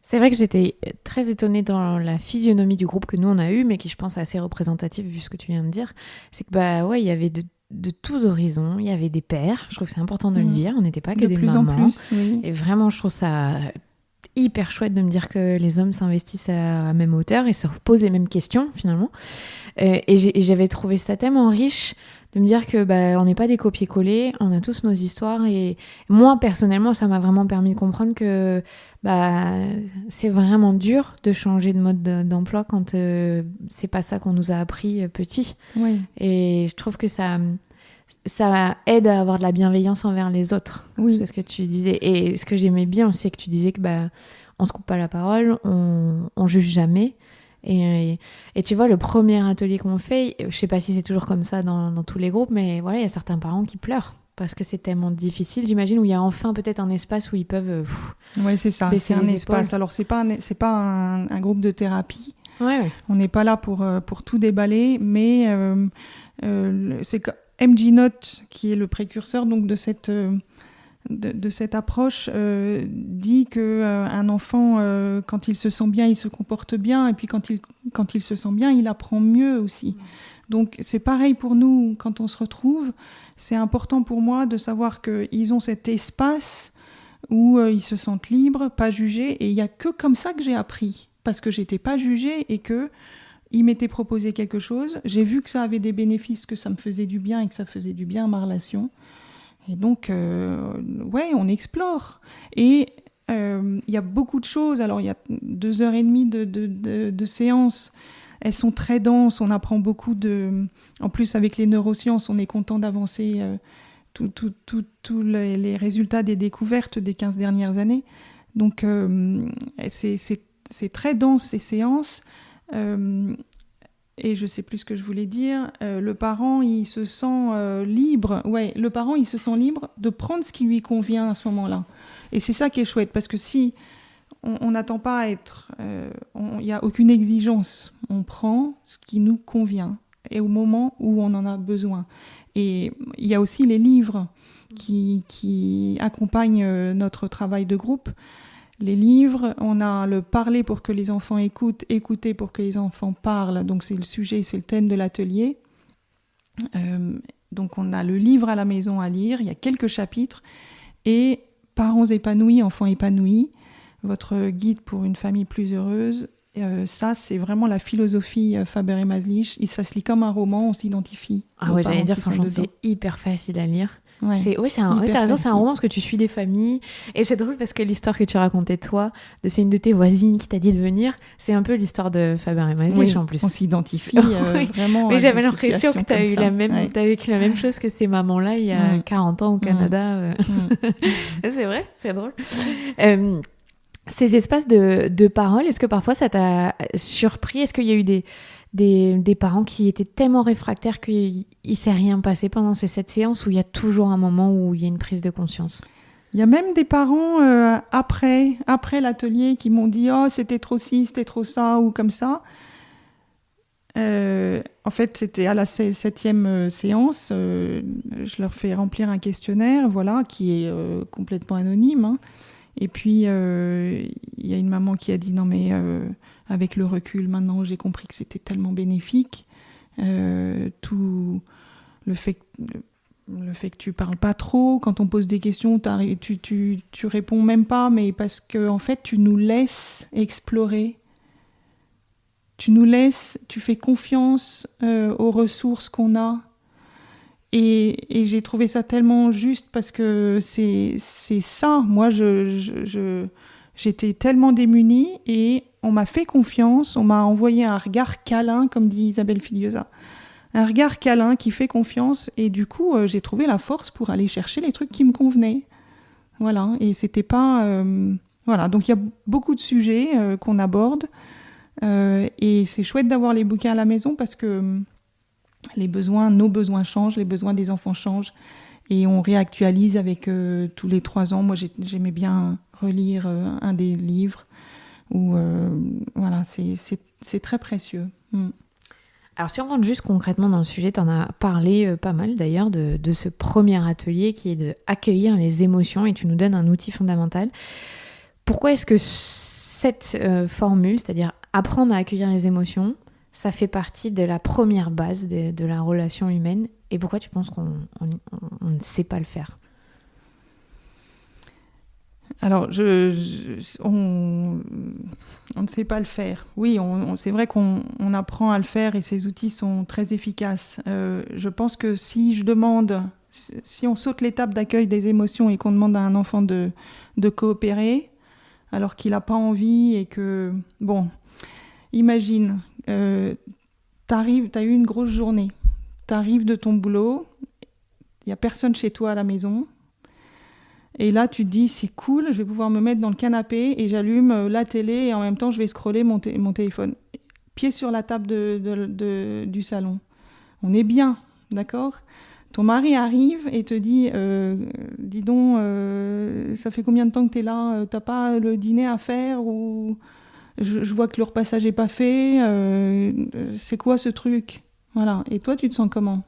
C'est vrai que j'étais très étonnée dans la physionomie du groupe que nous on a eu, mais qui je pense est assez représentatif vu ce que tu viens de dire. C'est que il y avait de tous horizons, il y avait des pères, je trouve que c'est important de le dire, on n'était pas que des mamans. De plus en plus, oui. Et vraiment, je trouve ça hyper chouette de me dire que les hommes s'investissent à même hauteur et se posent les mêmes questions finalement. Et j'avais trouvé ça tellement riche de me dire que on n'est pas des copier-coller, on a tous nos histoires et moi personnellement ça m'a vraiment permis de comprendre que c'est vraiment dur de changer de mode d'emploi quand c'est pas ça qu'on nous a appris petit. Oui. Et je trouve que ça aide à avoir de la bienveillance envers les autres. Oui. C'est ce que tu disais. Et ce que j'aimais bien aussi, c'est que tu disais que on se coupe pas la parole, on juge jamais. Et tu vois, le premier atelier qu'on fait, je sais pas si c'est toujours comme ça dans tous les groupes, mais voilà, il y a certains parents qui pleurent parce que c'est tellement difficile, j'imagine, où il y a enfin peut-être un espace où ils peuvent oui, c'est ça, c'est un espace. Alors, c'est pas un groupe de thérapie. Ouais. On n'est pas là pour tout déballer, mais c'est que MG Note, qui est le précurseur donc de cette approche, dit qu'un enfant, quand il se sent bien, il se comporte bien, et puis quand il se sent bien, il apprend mieux aussi. Donc c'est pareil pour nous, quand on se retrouve, c'est important pour moi de savoir qu'ils ont cet espace où ils se sentent libres, pas jugés, et il n'y a que comme ça que j'ai appris, parce que j'étais pas jugée et qu'ils m'étaient proposé quelque chose, j'ai vu que ça avait des bénéfices, que ça me faisait du bien et que ça faisait du bien à ma relation. Et donc, on explore. Et il y a beaucoup de choses. Alors, il y a 2h30 de séances. Elles sont très denses. On apprend beaucoup En plus, avec les neurosciences, on est content d'avancer tous les résultats des découvertes des 15 dernières années. Donc, c'est très dense, ces séances. Et je sais plus ce que je voulais dire. Le parent, il se sent libre. Ouais, le parent, il se sent libre de prendre ce qui lui convient à ce moment-là. Et c'est ça qui est chouette, parce que si on n'attend pas à être... Il n'y a aucune exigence. On prend ce qui nous convient. et au moment où on en a besoin. Et il y a aussi les livres qui accompagnent notre travail de groupe. Les livres, on a le parler pour que les enfants écoutent, écouter pour que les enfants parlent. Donc c'est le sujet, c'est le thème de l'atelier. Donc on a le livre à la maison à lire, il y a quelques chapitres. Et parents épanouis, enfants épanouis, votre guide pour une famille plus heureuse. Ça, c'est vraiment la philosophie Faber et Maslich. Et ça se lit comme un roman, on s'identifie. Ah ouais, j'allais dire, franchement, c'est hyper facile à lire. Ouais, t'as raison, c'est un roman parce que tu suis des familles. Et c'est drôle parce que l'histoire que tu racontais, toi, c'est une de tes voisines qui t'a dit de venir. C'est un peu l'histoire de Faber et Maslich en plus. On s'identifie vraiment. Mais j'avais l'impression que t'as vécu la même Ouais. chose que ces mamans-là il y a 40 ans au Canada. C'est vrai, c'est drôle. Ces espaces de parole, est-ce que parfois ça t'a surpris? Est-ce qu'il y a eu des parents qui étaient tellement réfractaires qu'il ne s'est rien passé pendant ces 7 séances, où il y a toujours un moment où il y a une prise de conscience? Il y a même des parents après l'atelier qui m'ont dit « Oh, c'était trop ci, c'était trop ça » ou comme ça. En fait, c'était à la 7e séance. Je leur fais remplir un questionnaire, voilà, qui est complètement anonyme, hein. Et puis, il y a une maman qui a dit « Non, mais avec le recul, maintenant, j'ai compris que c'était tellement bénéfique. Tout le fait que tu parles pas trop, quand on pose des questions, tu réponds même pas, mais parce que en fait, tu nous laisses explorer. Tu fais confiance aux ressources qu'on a. Et j'ai trouvé ça tellement juste parce que c'est ça. Moi, j'étais tellement démunie et on m'a fait confiance. On m'a envoyé un regard câlin, comme dit Isabelle Filiosa. Un regard câlin qui fait confiance. Et du coup, j'ai trouvé la force pour aller chercher les trucs qui me convenaient. Voilà. Et c'était pas... Voilà. Donc, il y a beaucoup de sujets qu'on aborde. Et c'est chouette d'avoir les bouquins à la maison parce que... nos besoins changent, les besoins des enfants changent et on réactualise avec tous les 3 ans. Moi, j'aimais bien relire un des livres où, voilà, c'est très précieux. Alors, si on rentre juste concrètement dans le sujet, tu en as parlé pas mal d'ailleurs de ce premier atelier qui est d'accueillir les émotions et tu nous donnes un outil fondamental. Pourquoi est-ce que cette formule, c'est-à-dire apprendre à accueillir les émotions, ça fait partie de la première base de la relation humaine? Et pourquoi tu penses qu'on ne sait pas le faire? Alors, on ne sait pas le faire. Oui, c'est vrai qu'on apprend à le faire et ces outils sont très efficaces. Je pense que si on saute l'étape d'accueil des émotions et qu'on demande à un enfant de coopérer, alors qu'il n'a pas envie et que... Bon, imagine... t'as eu une grosse journée, t'arrives de ton boulot, il n'y a personne chez toi à la maison, et là tu te dis c'est cool, je vais pouvoir me mettre dans le canapé et j'allume la télé et en même temps je vais scroller mon téléphone. Pied sur la table du salon. On est bien, d'accord ? Ton mari arrive et te dit dis donc, ça fait combien de temps que t'es là ? T'as pas le dîner à faire ou... Je vois que le repassage n'est pas fait. C'est quoi ce truc ? Voilà. Et toi, tu te sens comment ?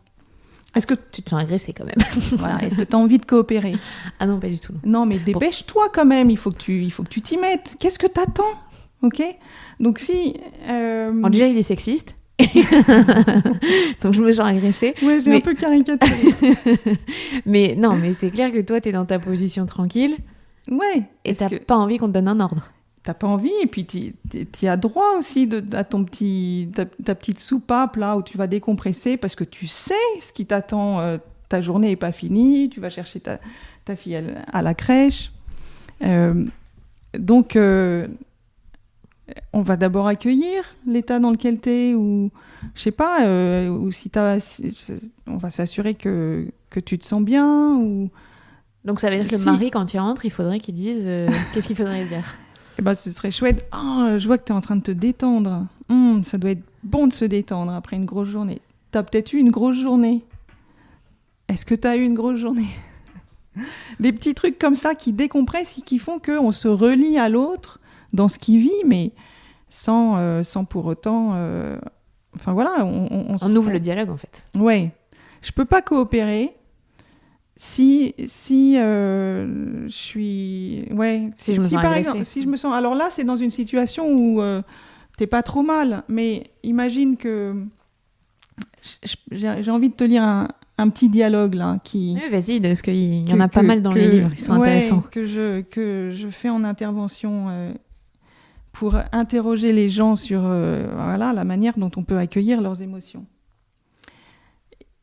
Est-ce que tu te sens agressée quand même? Voilà. Est-ce que tu as envie de coopérer ? Ah non, pas du tout. Non, mais dépêche-toi quand même. Il faut que tu t'y mettes. Qu'est-ce que t'attends ? Ok ? Donc si... Alors déjà, il est sexiste. Donc je me sens agressée. Ouais, j'ai un peu caricaturé. Mais non, mais c'est clair que toi, t'es dans ta position tranquille. Ouais. Et t'as pas envie qu'on te donne un ordre. T'as pas envie, et puis t'y as droit aussi à ta petite soupape là où tu vas décompresser parce que tu sais ce qui t'attend. Ta journée n'est pas finie, tu vas chercher ta fille à la crèche. Donc, on va d'abord accueillir l'état dans lequel t'es, ou je sais pas, ou on va s'assurer que tu te sens bien. Ou... Donc ça veut dire que le mari, quand il rentre, il faudrait qu'il dise qu'est-ce qu'il faudrait dire? Eh ben, ce serait chouette. Oh, je vois que tu es en train de te détendre. Ça doit être bon de se détendre après une grosse journée. Tu as peut-être eu une grosse journée. Est-ce que tu as eu une grosse journée ? Des petits trucs comme ça qui décompressent et qui font qu'on se relie à l'autre dans ce qu'il vit, mais sans pour autant Enfin voilà, On ouvre le dialogue en fait. Ouais. Je peux pas coopérer si je suis... Ouais. Si je me sens par agressée. exemple, si je me sens... Alors là, c'est dans une situation où t'es pas trop mal, mais imagine que... J'ai envie de te lire un petit dialogue là qui... Oui, vas-y, parce qu'il y en a pas mal dans les livres, ils sont intéressants. Que je fais en intervention pour interroger les gens sur voilà, la manière dont on peut accueillir leurs émotions.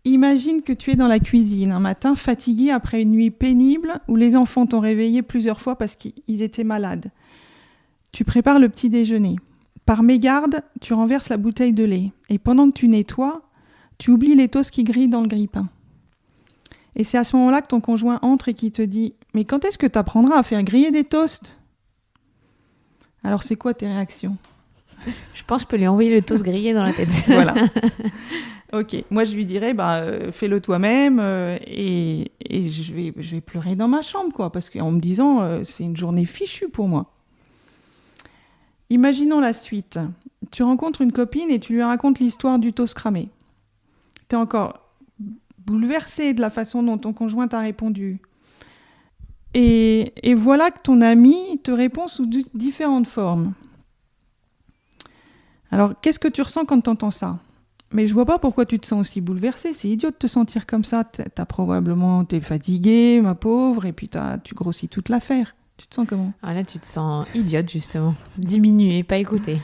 Imagine que tu es dans la cuisine un matin fatigué après une nuit pénible où les enfants t'ont réveillé plusieurs fois parce qu'ils étaient malades. Tu prépares le petit déjeuner. Par mégarde, tu renverses la bouteille de lait. Et pendant que tu nettoies, tu oublies les toasts qui grillent dans le grille-pain. Et c'est à ce moment-là que ton conjoint entre et qui te dit « Mais quand est-ce que tu apprendras à faire griller des toasts ?» Alors, c'est quoi tes réactions ? Je pense que je peux lui envoyer le toast grillé dans la tête. Voilà. Ok, moi je lui dirais fais-le toi-même et je vais pleurer dans ma chambre, quoi, parce qu'en me disant c'est une journée fichue pour moi. Imaginons la suite. Tu rencontres une copine et tu lui racontes l'histoire du toast cramé. Tu es encore bouleversée de la façon dont ton conjoint t'a répondu. Et voilà que ton ami te répond sous différentes formes. Alors, qu'est-ce que tu ressens quand tu entends ça ? Mais je vois pas pourquoi tu te sens aussi bouleversée. C'est idiot de te sentir comme ça. T'es fatiguée, ma pauvre, et puis tu grossis toute l'affaire. Tu te sens comment ? Ah là, tu te sens idiote, justement. Diminuée, pas écoutée.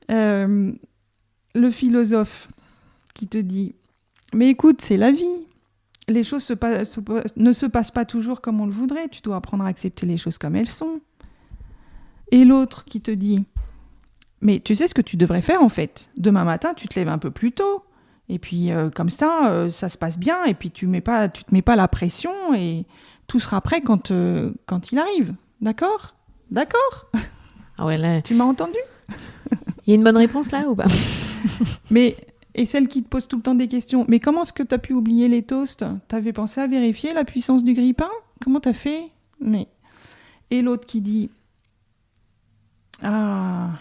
Le philosophe qui te dit « Mais écoute, c'est la vie. Les choses ne se passent pas toujours comme on le voudrait. Tu dois apprendre à accepter les choses comme elles sont. » Et l'autre qui te dit « Mais tu sais ce que tu devrais faire en fait. Demain matin, tu te lèves un peu plus tôt. Et puis comme ça, ça se passe bien. Et puis tu te mets pas la pression et tout sera prêt quand il arrive. D'accord ? D'accord ? Ah ouais, là... Tu m'as entendu ? Il y a une bonne réponse là ou pas ? Et celle qui te pose tout le temps des questions. Mais comment est-ce que tu as pu oublier les toasts ? T'avais pensé à vérifier la puissance du grille-pain ? Comment t'as fait ? Mais... Et l'autre qui dit « Ah,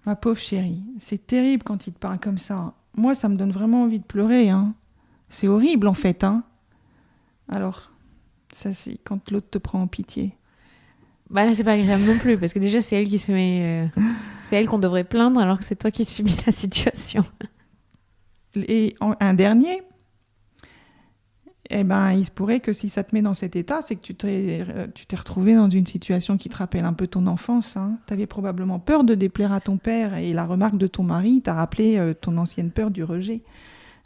ma pauvre chérie, c'est terrible quand il te parle comme ça. Moi, ça me donne vraiment envie de pleurer. Hein. C'est horrible en fait. Hein. » Alors, ça c'est quand l'autre te prend en pitié. Bah là, c'est pas agréable non plus, parce que déjà, c'est elle qui se met... C'est elle qu'on devrait plaindre, alors que c'est toi qui subis la situation. Et un dernier, il se pourrait que si ça te met dans cet état, c'est que tu t'es retrouvé dans une situation qui te rappelle un peu ton enfance. Hein. Tu avais probablement peur de déplaire à ton père, et la remarque de ton mari t'a rappelé ton ancienne peur du rejet.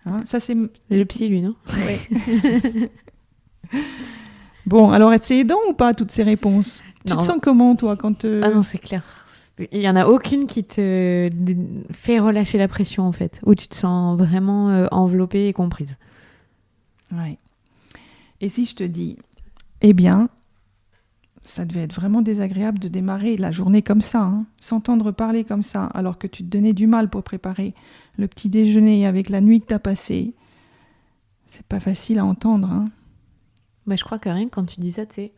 Hein, ça, c'est le psy, lui, non ? Oui. Bon, alors, c'est aidant ou pas, toutes ces réponses ? Tu te sens comment, toi, quand... Ah non, c'est clair. Il n'y en a aucune qui te fait relâcher la pression, en fait, où tu te sens vraiment enveloppée et comprise. Ouais. Et si je te dis, eh bien, ça devait être vraiment désagréable de démarrer la journée comme ça, hein, s'entendre parler comme ça, alors que tu te donnais du mal pour préparer le petit déjeuner avec la nuit que tu as passée. C'est pas facile à entendre, hein. Bah, je crois que rien que quand tu dis ça, tu sais,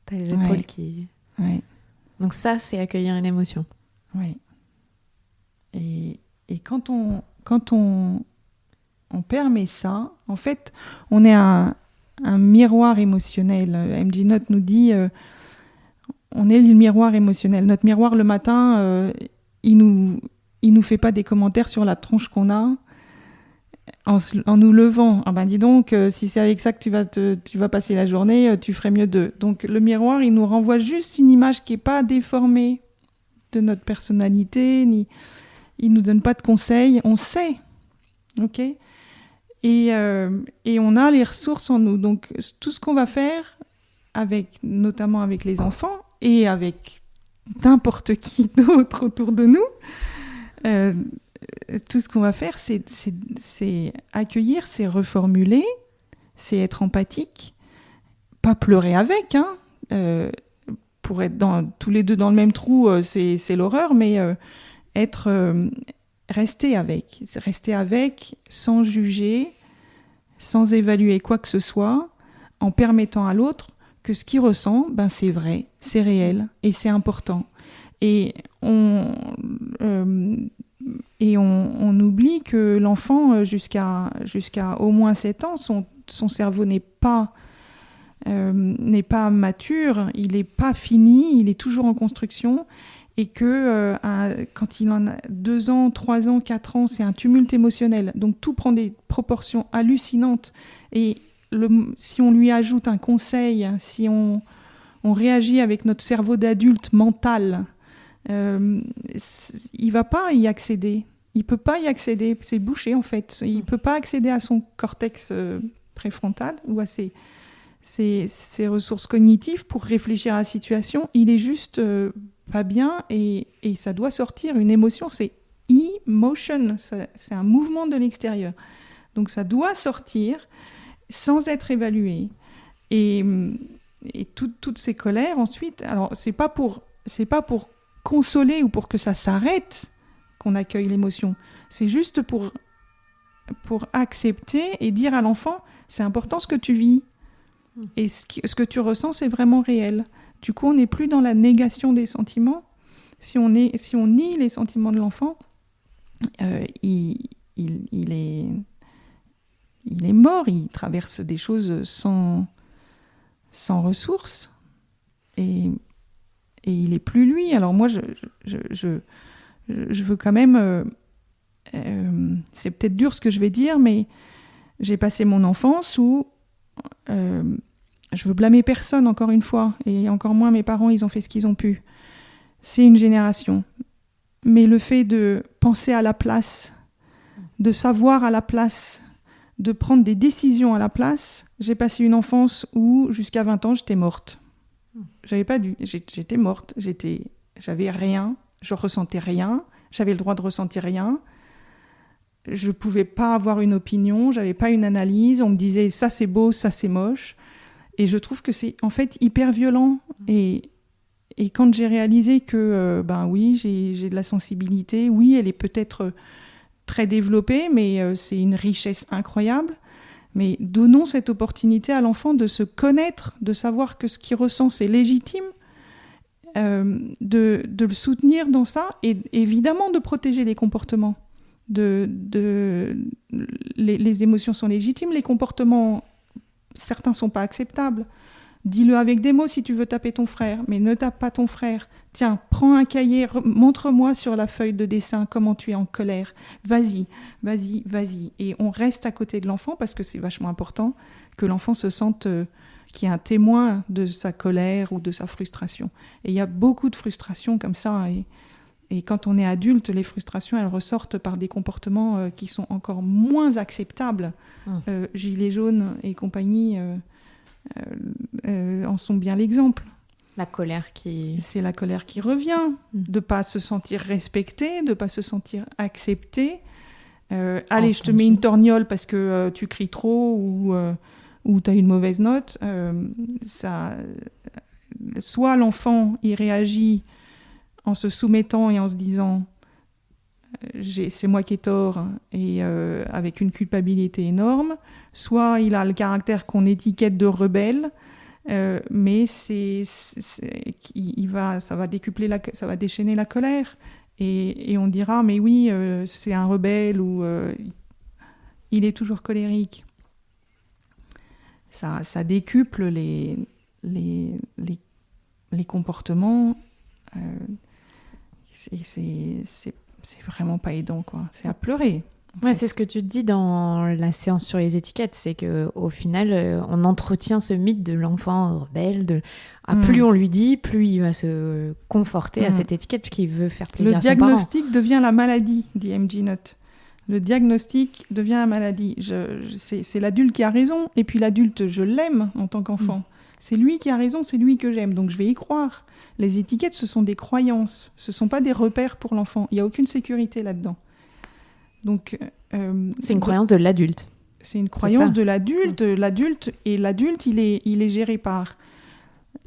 t'as les épaules qui... Ouais. Donc ça, c'est accueillir une émotion. Oui. Et quand on permet ça, en fait, on est un miroir émotionnel. MJ Note nous dit, on est le miroir émotionnel. Notre miroir, le matin, il nous fait pas des commentaires sur la tronche qu'on a. En nous levant, dis donc, si c'est avec ça que tu vas passer la journée, tu ferais mieux d'eux. Donc le miroir, il nous renvoie juste une image qui n'est pas déformée de notre personnalité, il nous donne pas de conseils, on sait, ok ? Et on a les ressources en nous. Donc tout ce qu'on va faire, notamment avec les enfants et avec n'importe qui d'autre autour de nous, tout ce qu'on va faire, c'est accueillir, c'est reformuler, c'est être empathique, pas pleurer avec, hein. Pour être tous les deux dans le même trou, c'est l'horreur, mais rester avec sans juger, sans évaluer quoi que ce soit, en permettant à l'autre que ce qu'il ressent, c'est vrai, c'est réel et c'est important. Et et on oublie que l'enfant, jusqu'à au moins 7 ans, son cerveau n'est pas mature, il n'est pas fini, il est toujours en construction, et que quand il en a 2 ans, 3 ans, 4 ans, c'est un tumulte émotionnel. Donc tout prend des proportions hallucinantes. Et si on lui ajoute un conseil, si on réagit avec notre cerveau d'adulte mental, il ne va pas y accéder. Il ne peut pas y accéder. C'est bouché, en fait. Il ne peut pas accéder à son cortex préfrontal ou à ses ressources cognitives pour réfléchir à la situation. Il est juste pas bien et ça doit sortir. Une émotion, c'est emotion. C'est un mouvement de l'extérieur. Donc ça doit sortir sans être évalué. Et toutes ces colères, ensuite, alors c'est pas pour consoler ou pour que ça s'arrête qu'on accueille l'émotion. C'est juste pour accepter et dire à l'enfant, c'est important ce que tu vis. Et ce que tu ressens, c'est vraiment réel. Du coup, on n'est plus dans la négation des sentiments. Si on nie les sentiments de l'enfant, il est mort. Il traverse des choses sans ressources. Et il n'est plus lui. Alors moi, je veux quand même... c'est peut-être dur ce que je vais dire, mais j'ai passé mon enfance où... je veux blâmer personne, encore une fois, et encore moins mes parents, ils ont fait ce qu'ils ont pu. C'est une génération. Mais le fait de penser à la place, de savoir à la place, de prendre des décisions à la place, j'ai passé une enfance où, jusqu'à 20 ans, j'étais morte. J'étais morte, j'avais rien, je ressentais rien, j'avais le droit de ressentir rien. Je pouvais pas avoir une opinion, j'avais pas une analyse, on me disait ça c'est beau, ça c'est moche. Et je trouve que c'est en fait hyper violent. Et quand j'ai réalisé que, oui, j'ai de la sensibilité, oui, elle est peut-être très développée, mais c'est une richesse incroyable. Mais donnons cette opportunité à l'enfant de se connaître, de savoir que ce qu'il ressent, c'est légitime, de le soutenir dans ça, et évidemment de protéger les comportements. Les émotions sont légitimes, les comportements... Certains ne sont pas acceptables. Dis-le avec des mots si tu veux taper ton frère, mais ne tape pas ton frère. Tiens, prends un cahier, montre-moi sur la feuille de dessin comment tu es en colère. Vas-y. Et on reste à côté de l'enfant parce que c'est vachement important que l'enfant se sente qu'il y a un témoin de sa colère ou de sa frustration. Et il y a beaucoup de frustrations comme ça. Et quand on est adulte, les frustrations, elles ressortent par des comportements qui sont encore moins acceptables. Gilets jaunes et compagnie en sont bien l'exemple. C'est la colère qui revient, de ne pas se sentir respecté, de ne pas se sentir accepté. Allez, je te mets une torgnole parce que tu cries trop ou tu as une mauvaise note. Soit l'enfant, il réagit en se soumettant et en se disant c'est moi qui ai tort et avec une culpabilité énorme, soit il a le caractère qu'on étiquette de rebelle, mais ça va déchaîner la colère et on dira mais oui c'est un rebelle ou il est toujours colérique. Ça décuple les comportements. C'est vraiment pas aidant, quoi. C'est à pleurer. Ouais, c'est ce que tu dis dans la séance sur les étiquettes, c'est qu'au final, on entretient ce mythe de l'enfant rebelle. Plus on lui dit, plus il va se conforter à cette étiquette parce qu'il veut faire plaisir à son parent. Le diagnostic devient la maladie, dit M.G. Note. Le diagnostic devient la maladie. C'est l'adulte qui a raison, et puis l'adulte, je l'aime en tant qu'enfant. C'est lui qui a raison, c'est lui que j'aime, donc je vais y croire. Les étiquettes, ce sont des croyances, ce ne sont pas des repères pour l'enfant. Il n'y a aucune sécurité là-dedans. Donc, c'est une croyance de l'adulte. C'est une croyance de l'adulte. L'adulte, il est géré par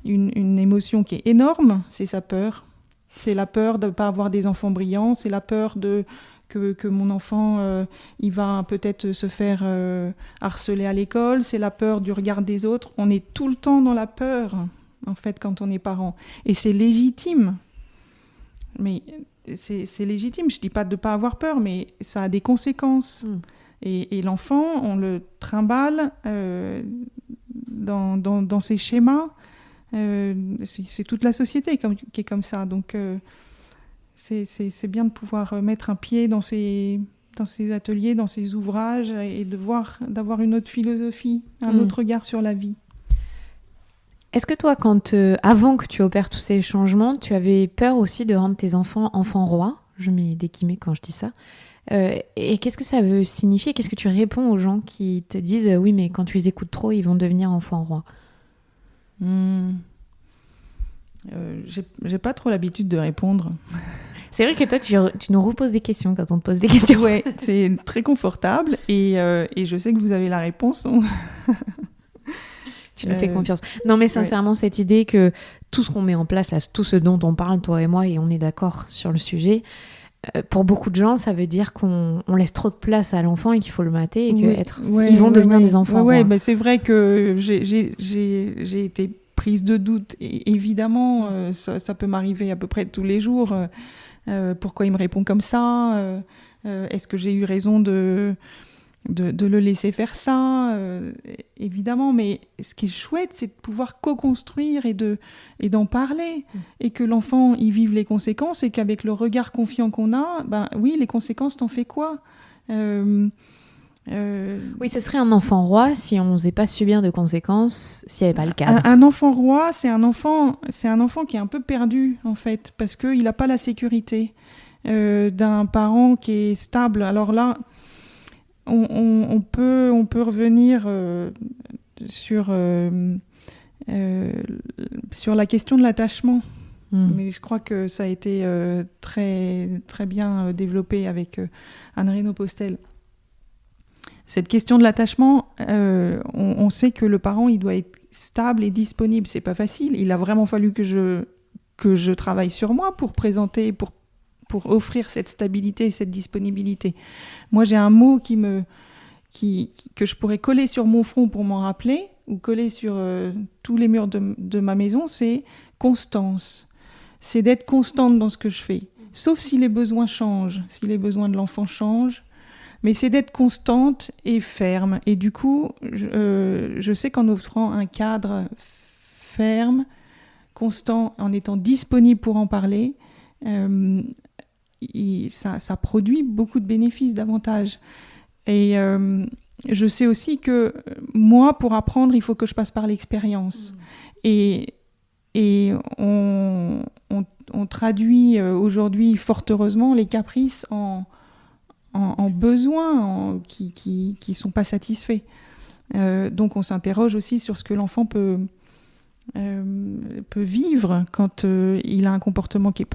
une émotion qui est énorme, c'est sa peur. C'est la peur de ne pas avoir des enfants brillants, c'est la peur que mon enfant il va peut-être se faire harceler à l'école, c'est la peur du regard des autres. On est tout le temps dans la peur, en fait, quand on est parent. Et c'est légitime. Mais c'est légitime. Je dis pas de pas avoir peur, mais ça a des conséquences. Et l'enfant, on le trimballe dans ces schémas. C'est toute la société qui est comme ça. Donc, c'est bien de pouvoir mettre un pied dans ces ateliers, dans ces ouvrages, et d'avoir une autre philosophie, un autre regard sur la vie. Est-ce que toi, avant que tu opères tous ces changements, tu avais peur aussi de rendre tes enfants rois ? Je mets des guillemets quand je dis ça. Et qu'est-ce que ça veut signifier ? Qu'est-ce que tu réponds aux gens qui te disent « Oui, mais quand tu les écoutes trop, ils vont devenir enfants rois » ? J'ai pas trop l'habitude de répondre. C'est vrai que toi, tu nous reposes des questions quand on te pose des questions. Ouais, c'est très confortable et je sais que vous avez la réponse. Tu me fais confiance. Non, mais sincèrement, cette idée que tout ce qu'on met en place, là, tout ce dont on parle, toi et moi, et on est d'accord sur le sujet, pour beaucoup de gens, ça veut dire qu'on laisse trop de place à l'enfant et qu'il faut le mater et qu'ils vont devenir des enfants. Oui, mais c'est vrai que j'ai été prise de doute. Et évidemment, ça peut m'arriver à peu près tous les jours. Pourquoi il me répond comme ça ? Est-ce que j'ai eu raison de le laisser faire ça, évidemment, mais ce qui est chouette, c'est de pouvoir co-construire et d'en parler, et que l'enfant y vive les conséquences, et qu'avec le regard confiant qu'on a, oui, les conséquences, t'en fais quoi ? Oui, ce serait un enfant roi si on n'osait pas subir de conséquences, s'il n'y avait pas le cadre. Un enfant roi, c'est un enfant qui est un peu perdu, en fait, parce qu'il n'a pas la sécurité d'un parent qui est stable. Alors là, on peut revenir sur la question de l'attachement. Mais je crois que ça a été très, très bien développé avec Anne Reynaud-Postel. Cette question de l'attachement, on sait que le parent, il doit être stable et disponible. C'est pas facile. Il a vraiment fallu que je travaille sur moi pour présenter, pour offrir cette stabilité et cette disponibilité. Moi, j'ai un mot que je pourrais coller sur mon front pour m'en rappeler, ou coller sur tous les murs de ma maison, c'est constance. C'est d'être constante dans ce que je fais. Sauf si les besoins changent, si les besoins de l'enfant changent. Mais c'est d'être constante et ferme. Et du coup, je sais qu'en offrant un cadre ferme, constant, en étant disponible pour en parler, ça produit beaucoup de bénéfices, d'avantages. Et je sais aussi que moi, pour apprendre, il faut que je passe par l'expérience. Et on traduit aujourd'hui, fort heureusement, les caprices en besoins qui ne sont pas satisfaits. Donc on s'interroge aussi sur ce que l'enfant peut vivre quand il a un comportement qui est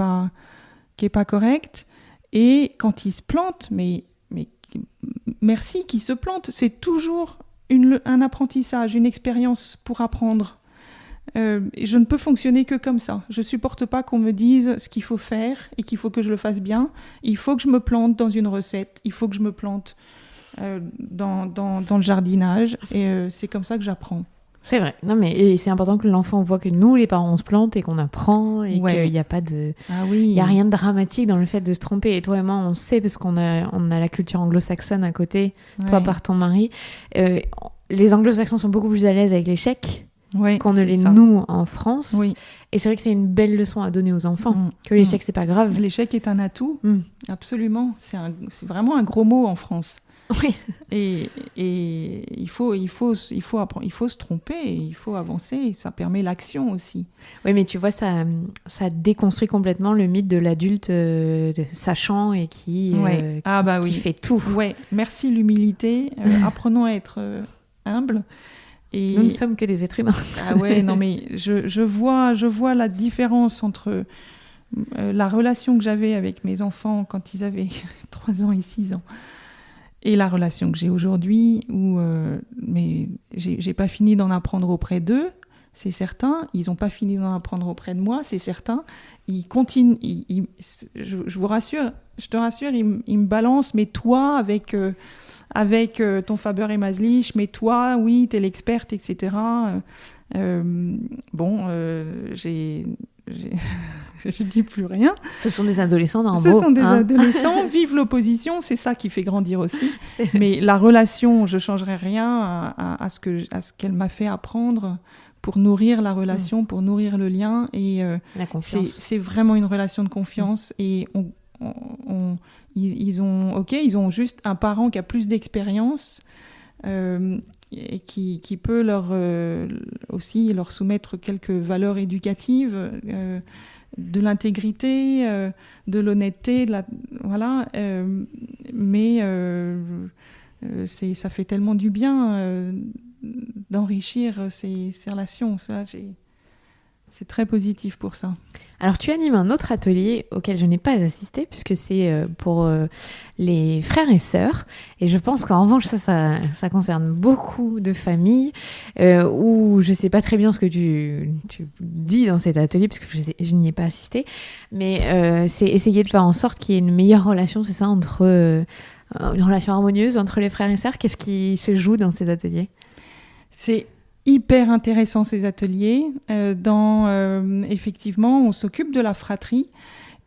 pas correct, et quand il se plante, mais merci qu'il se plante, c'est toujours un apprentissage, une expérience pour apprendre. Je ne peux fonctionner que comme ça. Je ne supporte pas qu'on me dise ce qu'il faut faire et qu'il faut que je le fasse bien. Il faut que je me plante dans une recette, il faut que je me plante dans le jardinage, et c'est comme ça que j'apprends. C'est vrai. Non, mais c'est important que l'enfant voit que nous, les parents, on se plante et qu'on apprend, et qu'il n'y a pas de... il y a rien de dramatique dans le fait de se tromper. Et toi et moi, on sait, parce qu'on a la culture anglo-saxonne à côté, toi par ton mari. Les anglo-saxons sont beaucoup plus à l'aise avec l'échec qu'on ne l'est nous en France. Et c'est vrai que c'est une belle leçon à donner aux enfants, que l'échec, c'est pas grave. L'échec est un atout, absolument. C'est vraiment un gros mot en France. Oui. Et il faut apprendre, il faut se tromper, et il faut avancer, et ça permet l'action aussi. Oui, mais tu vois, ça déconstruit complètement le mythe de l'adulte sachant et qui fait tout. Ouais. Merci l'humilité, apprenons à être humble. Et... Nous ne sommes que des êtres humains. Ah ouais, non mais je vois la différence entre la relation que j'avais avec mes enfants quand ils avaient 3 ans et 6 ans, et la relation que j'ai aujourd'hui, où mais j'ai pas fini d'en apprendre auprès d'eux, c'est certain. Ils n'ont pas fini d'en apprendre auprès de moi, c'est certain. Ils continuent. Je vous rassure, je te rassure, ils me balancent. Mais toi, avec ton Faber et Maslich, mais toi, oui, t'es l'experte, etc. je dis plus rien. Ce sont des adolescents normaux. Ce sont des adolescents, vive l'opposition, c'est ça qui fait grandir aussi. Mais la relation, je ne changerai rien à ce qu'elle m'a fait apprendre pour nourrir la relation, pour nourrir le lien. Et la confiance. C'est vraiment une relation de confiance. Et ils ont juste un parent qui a plus d'expérience et qui peut aussi leur soumettre quelques valeurs éducatives, de l'intégrité, de l'honnêteté, voilà. Mais ça fait tellement du bien d'enrichir ces relations. Ça, c'est très positif pour ça. Alors, tu animes un autre atelier auquel je n'ai pas assisté, puisque c'est pour les frères et sœurs. Et je pense qu'en revanche, ça concerne beaucoup de familles où je ne sais pas très bien ce que tu dis dans cet atelier, parce que je n'y ai pas assisté. Mais c'est essayer de faire en sorte qu'il y ait une meilleure relation, c'est ça, une relation harmonieuse entre les frères et sœurs. Qu'est-ce qui se joue dans cet atelier ? C'est hyper intéressant ces ateliers. Effectivement, on s'occupe de la fratrie.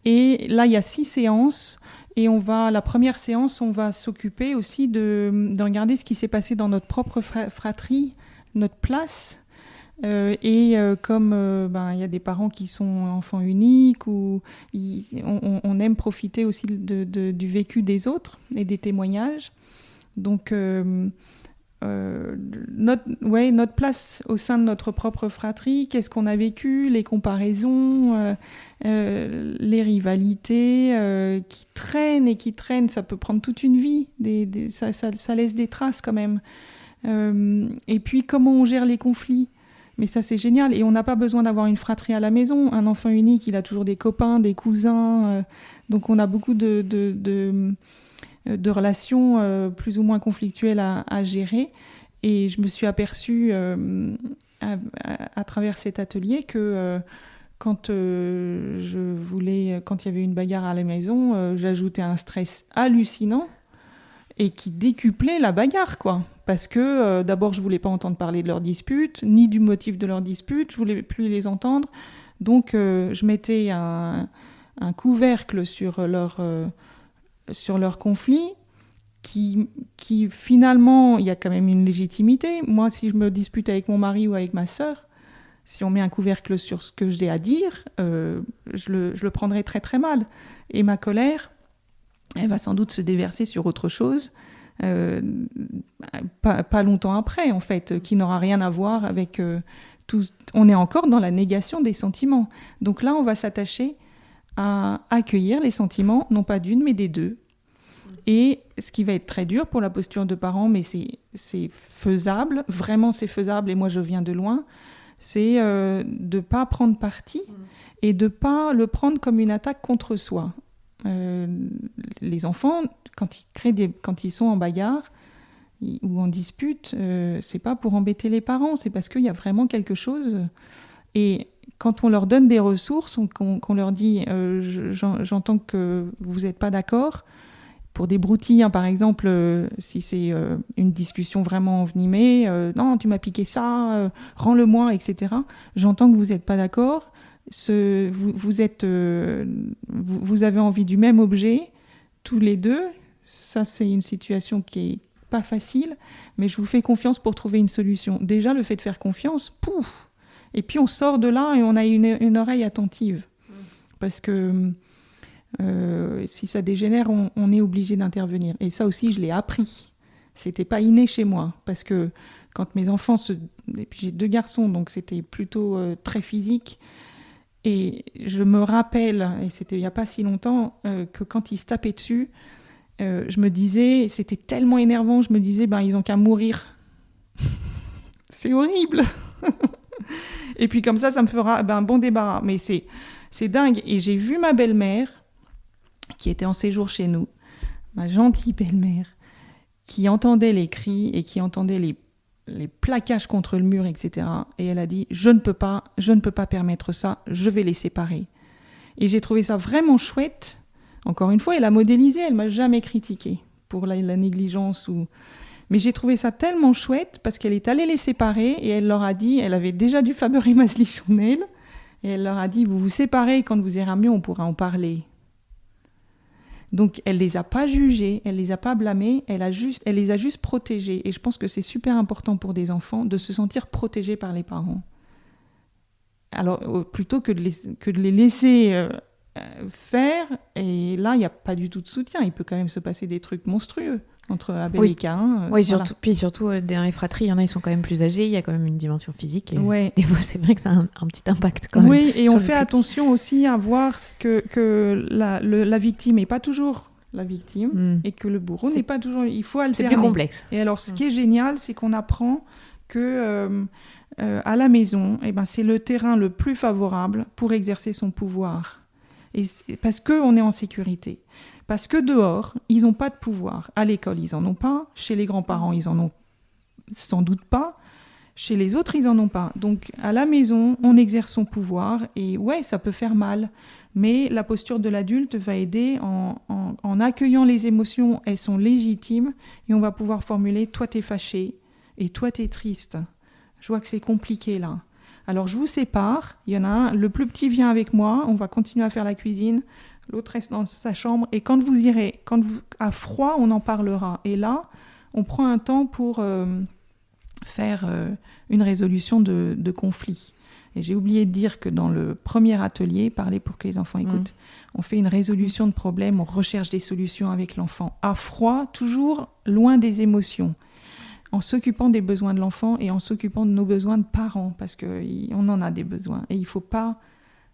Et là, il y a 6 séances. Et la première séance, on va s'occuper aussi de regarder ce qui s'est passé dans notre propre fratrie, notre place. Comme il y a des parents qui sont enfants uniques, on aime profiter aussi du vécu des autres et des témoignages. Donc, notre place au sein de notre propre fratrie, qu'est-ce qu'on a vécu, les comparaisons, les rivalités qui traînent, ça peut prendre toute une vie, ça laisse des traces quand même. Et puis comment on gère les conflits, mais ça c'est génial, et on n'a pas besoin d'avoir une fratrie à la maison. Un enfant unique, il a toujours des copains, des cousins, donc on a beaucoup de relations plus ou moins conflictuelles à gérer. Et je me suis aperçue à travers cet atelier que quand il y avait une bagarre à la maison, j'ajoutais un stress hallucinant et qui décuplait la bagarre, quoi. Parce que d'abord, je ne voulais pas entendre parler de leur dispute, ni du motif de leur dispute, je ne voulais plus les entendre. Donc, je mettais un couvercle sur leur conflit, qui finalement, il y a quand même une légitimité. Moi, si je me dispute avec mon mari ou avec ma sœur, si on met un couvercle sur ce que j'ai à dire, je le prendrai très très mal. Et ma colère, elle va sans doute se déverser sur autre chose, pas longtemps après, en fait, qui n'aura rien à voir avec tout. On est encore dans la négation des sentiments. Donc là, on va s'attacher à accueillir les sentiments, non pas d'une, mais des deux. Et ce qui va être très dur pour la posture de parent, mais c'est faisable, vraiment c'est faisable, et moi je viens de loin, c'est de ne pas prendre parti et de ne pas le prendre comme une attaque contre soi. Les enfants, quand ils sont en bagarre ou en dispute, c'est pas pour embêter les parents, c'est parce qu'il y a vraiment quelque chose. Et quand on leur donne des ressources, qu'on leur dit j'entends que vous n'êtes pas d'accord, pour des broutilles, par exemple, si c'est une discussion vraiment envenimée, non, tu m'as piqué ça, rends-le-moi, etc. J'entends que vous n'êtes pas d'accord, vous avez envie du même objet, tous les deux. Ça, c'est une situation qui est pas facile, mais je vous fais confiance pour trouver une solution. Déjà, le fait de faire confiance, pouf. Et puis on sort de là et on a une oreille attentive. Parce que si ça dégénère, on est obligé d'intervenir. Et ça aussi, je l'ai appris. C'était pas inné chez moi. Parce que quand mes enfants et puis j'ai 2 garçons, donc c'était plutôt très physique. Et je me rappelle, et c'était il n'y a pas si longtemps, que quand ils se tapaient dessus, je me disais, c'était tellement énervant, je me disais, ils ont qu'à mourir. C'est horrible. Et puis comme ça me fera un bon débarras. Mais c'est dingue. Et j'ai vu ma belle-mère, qui était en séjour chez nous, ma gentille belle-mère, qui entendait les cris et qui entendait les plaquages contre le mur, etc. Et elle a dit, je ne peux pas permettre ça, je vais les séparer. Et j'ai trouvé ça vraiment chouette. Encore une fois, elle a modélisé, elle ne m'a jamais critiquée pour la négligence. Mais j'ai trouvé ça tellement chouette parce qu'elle est allée les séparer et elle leur a dit, elle avait déjà du Faber et Maslich en elle, Et elle leur a dit, vous vous séparez, quand vous irez mieux, on pourra en parler. Donc, elle les a pas jugés, elle les a pas blâmés, elle les a juste protégés. Et je pense que c'est super important pour des enfants de se sentir protégés par les parents. Alors, plutôt que de les laisser faire, et là, il n'y a pas du tout de soutien. Il peut quand même se passer des trucs monstrueux entre Abel et Caïn. Oui, surtout, puis surtout, dans les fratries, il y en a, ils sont quand même plus âgés, il y a quand même une dimension physique. Et des fois, c'est vrai que ça a un petit impact quand même. Oui, et on fait attention aussi à voir que la victime n'est pas toujours la victime et que le bourreau n'est pas toujours... Il faut alterner. C'est plus complexe. Et alors, ce qui est génial, c'est qu'on apprend que à la maison, c'est le terrain le plus favorable pour exercer son pouvoir. Parce qu'on est en sécurité. Parce que dehors, ils n'ont pas de pouvoir. À l'école, ils n'en ont pas. Chez les grands-parents, ils n'en ont sans doute pas. Chez les autres, ils n'en ont pas. Donc, à la maison, on exerce son pouvoir. Et ouais, ça peut faire mal. Mais la posture de l'adulte va aider en accueillant les émotions. Elles sont légitimes. Et on va pouvoir formuler « toi, t'es fâché » et « toi, t'es triste ». Je vois que c'est compliqué, là. Alors, je vous sépare. Il y en a un, le plus petit vient avec moi. On va continuer à faire la cuisine. L'autre reste dans sa chambre. Et quand vous irez, à froid, on en parlera. Et là, on prend un temps pour faire une résolution de conflit. Et j'ai oublié de dire que dans le premier atelier, parler pour que les enfants écoutent, on fait une résolution de problème, on recherche des solutions avec l'enfant. À froid, toujours loin des émotions. En s'occupant des besoins de l'enfant et en s'occupant de nos besoins de parents, parce qu'on en a des besoins. Et il faut pas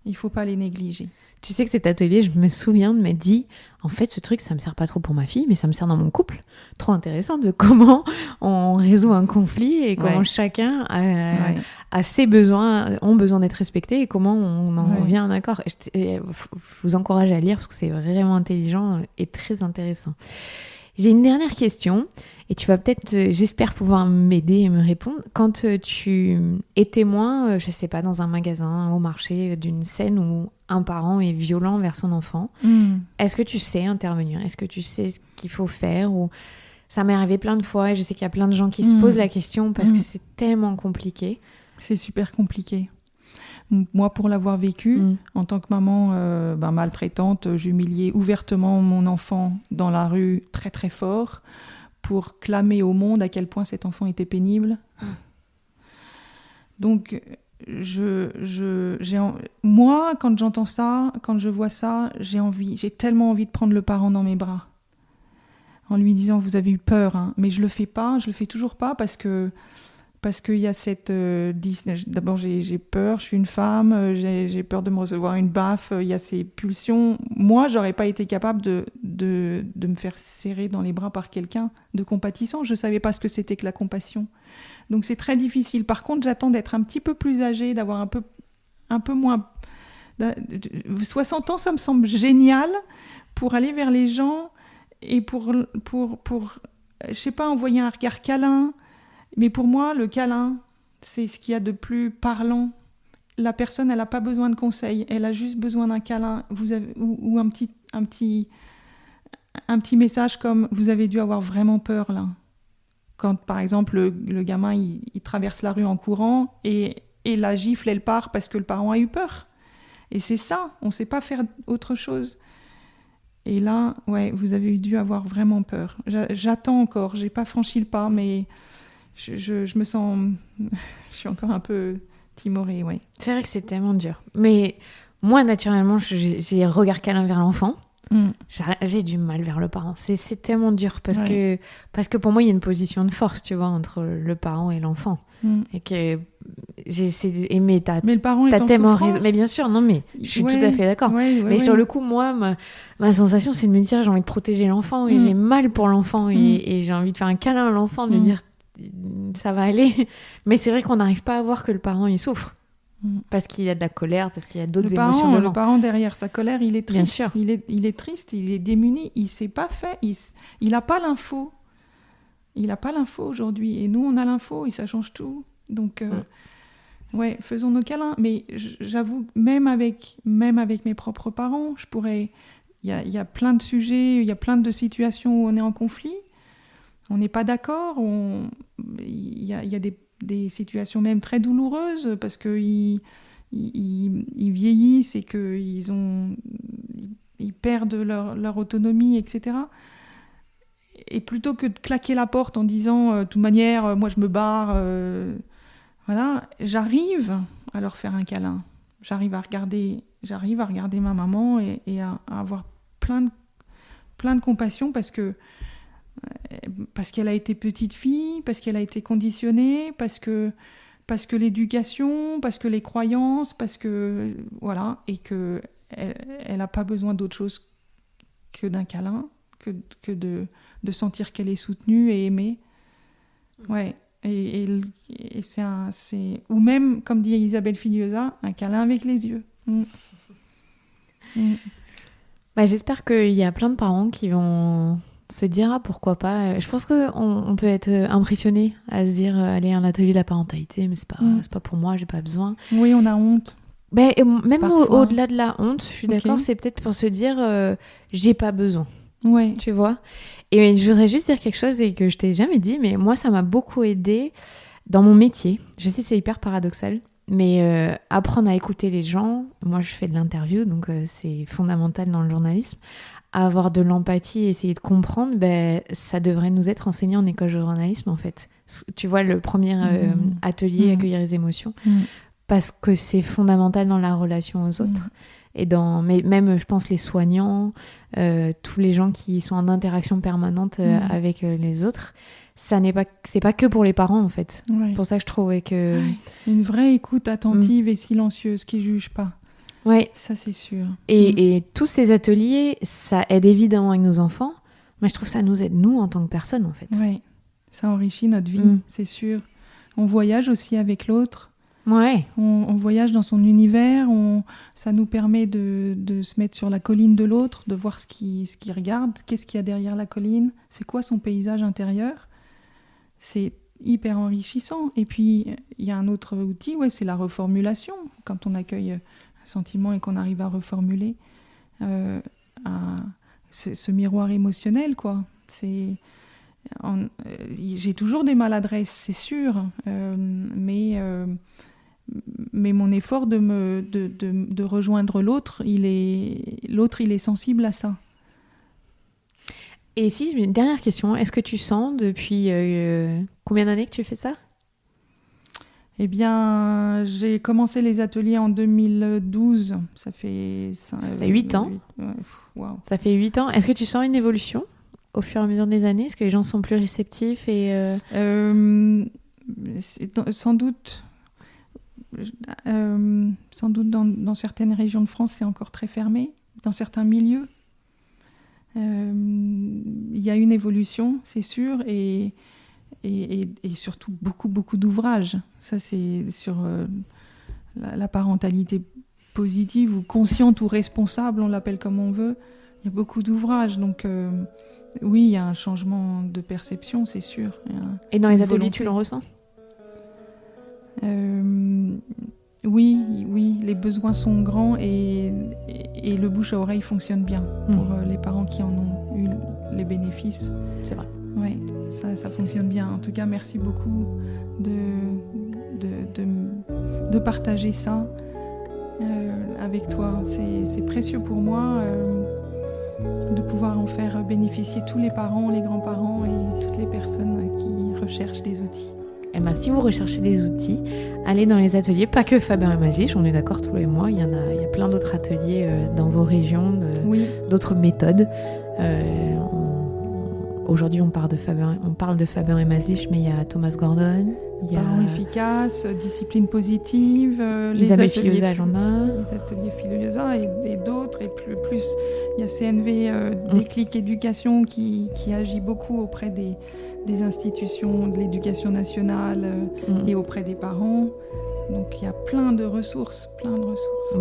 les négliger. Tu sais que cet atelier, je me souviens de m'être dit, en fait, ce truc, ça me sert pas trop pour ma fille, mais ça me sert dans mon couple. Trop intéressant de comment on résout un conflit et comment chacun a ses besoins, ont besoin d'être respectés et comment on en vient à un accord. Je vous encourage à lire parce que c'est vraiment intelligent et très intéressant. J'ai une dernière question. Et tu vas peut-être, j'espère pouvoir m'aider et me répondre. Quand tu es témoin, je ne sais pas, dans un magasin, au marché, d'une scène où un parent est violent vers son enfant, est-ce que tu sais intervenir ? Est-ce que tu sais ce qu'il faut faire ? Ou... Ça m'est arrivé plein de fois et je sais qu'il y a plein de gens qui se posent la question parce que c'est tellement compliqué. C'est super compliqué. Moi, pour l'avoir vécu, en tant que maman maltraitante, j'humiliais ouvertement mon enfant dans la rue très très fort, pour clamer au monde à quel point cet enfant était pénible. Donc, moi, quand j'entends ça, quand je vois ça, j'ai tellement envie de prendre le parent dans mes bras, en lui disant, vous avez eu peur, hein. Mais je le fais toujours pas parce qu'il y a cette... d'abord, j'ai peur, je suis une femme, j'ai peur de me recevoir une baffe, il y a ces pulsions. Moi, j'aurais pas été capable de me faire serrer dans les bras par quelqu'un de compatissant. Je savais pas ce que c'était que la compassion. Donc, c'est très difficile. Par contre, j'attends d'être un petit peu plus âgée, d'avoir un peu moins... 60 ans, ça me semble génial pour aller vers les gens et pour je sais pas, envoyer un regard câlin. Mais pour moi, le câlin, c'est ce qu'il y a de plus parlant. La personne, elle n'a pas besoin de conseils, elle a juste besoin d'un câlin ou un petit message comme « vous avez dû avoir vraiment peur là ». Quand, par exemple, le gamin, il traverse la rue en courant et la gifle, elle part parce que le parent a eu peur. Et c'est ça, on ne sait pas faire autre chose. Et là, vous avez dû avoir vraiment peur. J'attends encore, je n'ai pas franchi le pas, mais... Je me sens... Je suis encore un peu timorée, ouais. C'est vrai que c'est tellement dur. Mais moi, naturellement, j'ai un regard câlin vers l'enfant. J'ai du mal vers le parent. C'est tellement dur parce que pour moi, il y a une position de force, tu vois, entre le parent et l'enfant. Et que mais le parent est en souffrance. Mais bien sûr, non, mais je suis tout à fait d'accord. Mais sur le coup, moi, ma sensation, c'est de me dire j'ai envie de protéger l'enfant et j'ai mal pour l'enfant et j'ai envie de faire un câlin à l'enfant, de lui dire ça va aller. Mais c'est vrai qu'on n'arrive pas à voir que le parent il souffre parce qu'il y a de la colère, parce qu'il y a d'autres émotions devant. Le parent derrière sa colère, il est triste. Bien sûr. Il est triste, il est démuni, il s'est pas fait, il a pas l'info. Il a pas l'info aujourd'hui et nous on a l'info et ça change tout. Donc faisons nos câlins. Mais j'avoue, même avec mes propres parents, il y a plein de sujets, il y a plein de situations où on est en conflit. On n'est pas d'accord, il y a des situations même très douloureuses parce qu'il ils vieillissent et qu'ils perdent leur autonomie, etc. Et plutôt que de claquer la porte en disant de toute manière, moi je me barre, voilà, j'arrive à leur faire un câlin. J'arrive à regarder ma maman et à avoir plein de compassion parce qu'elle a été petite fille, parce qu'elle a été conditionnée, parce que l'éducation, parce que les croyances, parce que voilà, et que elle n'a pas besoin d'autre chose que d'un câlin, que de sentir qu'elle est soutenue et aimée. Ouais. Et c'est ou même, comme dit Isabelle Filiosa, un câlin avec les yeux. J'espère qu'il y a plein de parents qui vont se dire pourquoi pas. Je pense qu'on peut être impressionné à se dire allez, un atelier de la parentalité, mais c'est pas pour moi, j'ai pas besoin. Oui, on a honte. Même au-delà de la honte, je suis d'accord, c'est peut-être pour se dire j'ai pas besoin. Ouais. Tu vois. Et je voudrais juste dire quelque chose et que je t'ai jamais dit, mais moi ça m'a beaucoup aidé dans mon métier. Je sais que c'est hyper paradoxal, mais apprendre à écouter les gens. Moi je fais de l'interview, donc c'est fondamental dans le journalisme. Avoir de l'empathie et essayer de comprendre, ça devrait nous être enseigné en école de journalisme en fait. Tu vois, le premier atelier accueillir les émotions, parce que c'est fondamental dans la relation aux autres. Et même, je pense, les soignants, tous les gens qui sont en interaction permanente avec les autres, c'est pas que pour les parents, en fait. Ouais. C'est pour ça que je trouvais que... Ouais. Une vraie écoute attentive et silencieuse qui juge pas. Ouais. Ça, c'est sûr. Et tous ces ateliers, ça aide évidemment avec nos enfants, mais je trouve que ça nous aide, nous, en tant que personnes, en fait. Ouais. Ça enrichit notre vie, c'est sûr. On voyage aussi avec l'autre. Ouais. On voyage dans son univers, ça nous permet de se mettre sur la colline de l'autre, de voir ce qu'il regarde, qu'est-ce qu'il y a derrière la colline, c'est quoi son paysage intérieur. C'est hyper enrichissant. Et puis, il y a un autre outil, c'est la reformulation. Quand on accueille un sentiment et qu'on arrive à reformuler ce miroir émotionnel, quoi. J'ai toujours des maladresses, c'est sûr, mais mon effort de rejoindre l'autre, il est sensible à ça. Et si, une dernière question, est-ce que tu sens depuis combien d'années que tu fais ça ? Eh bien, j'ai commencé les ateliers en 2012, ça fait 8 ans. Wow. Ça fait 8 ans. Est-ce que tu sens une évolution au fur et à mesure des années ? Est-ce que les gens sont plus réceptifs sans doute... sans doute dans certaines régions de France, c'est encore très fermé. Dans certains milieux, il y a une évolution, c'est sûr, et surtout beaucoup d'ouvrages. Ça, c'est sur la parentalité positive ou consciente ou responsable, on l'appelle comme on veut. Il y a beaucoup d'ouvrages, donc oui, il y a un changement de perception, c'est sûr. Et dans les ateliers, tu le ressens ? Oui, les besoins sont grands et le bouche à oreille fonctionne bien pour les parents qui en ont eu les bénéfices. C'est vrai. Oui, ça fonctionne bien. En tout cas, merci beaucoup de partager ça avec toi. C'est précieux pour moi de pouvoir en faire bénéficier tous les parents, les grands-parents et toutes les personnes qui recherchent des outils. Si vous recherchez des outils, allez dans les ateliers, pas que Faber et Maslich, on est d'accord tous les mois, il y a plein d'autres ateliers dans vos régions, d'autres méthodes. Aujourd'hui, on parle de Faber et Maslich, mais il y a Thomas Gordon, il y a Parents efficaces, discipline positive, Isabelle Filiosa, les ateliers Filiosa et d'autres, et plus il y a CNV Déclic Éducation qui agit beaucoup auprès des institutions de l'éducation nationale et auprès des parents. Donc il y a plein de ressources.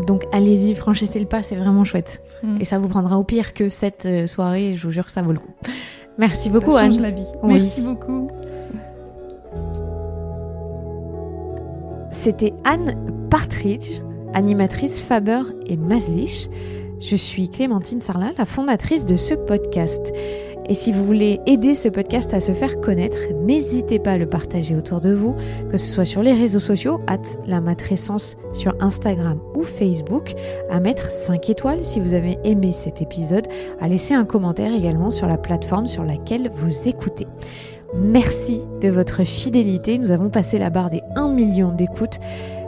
Donc allez-y, franchissez le pas, c'est vraiment chouette. Et ça vous prendra au pire que cette soirée, je vous jure que ça vaut le coup. Merci beaucoup, Anne. Ça change Anne. la vie. Oui. Merci beaucoup. C'était Anne Partridge, animatrice Faber et Maslich. Je suis Clémentine Sarlat, la fondatrice de ce podcast. Et si vous voulez aider ce podcast à se faire connaître, n'hésitez pas à le partager autour de vous, que ce soit sur les réseaux sociaux, @lamatrescence sur Instagram ou Facebook, à mettre 5 étoiles si vous avez aimé cet épisode, à laisser un commentaire également sur la plateforme sur laquelle vous écoutez. Merci de votre fidélité. Nous avons passé la barre des 1 million d'écoutes.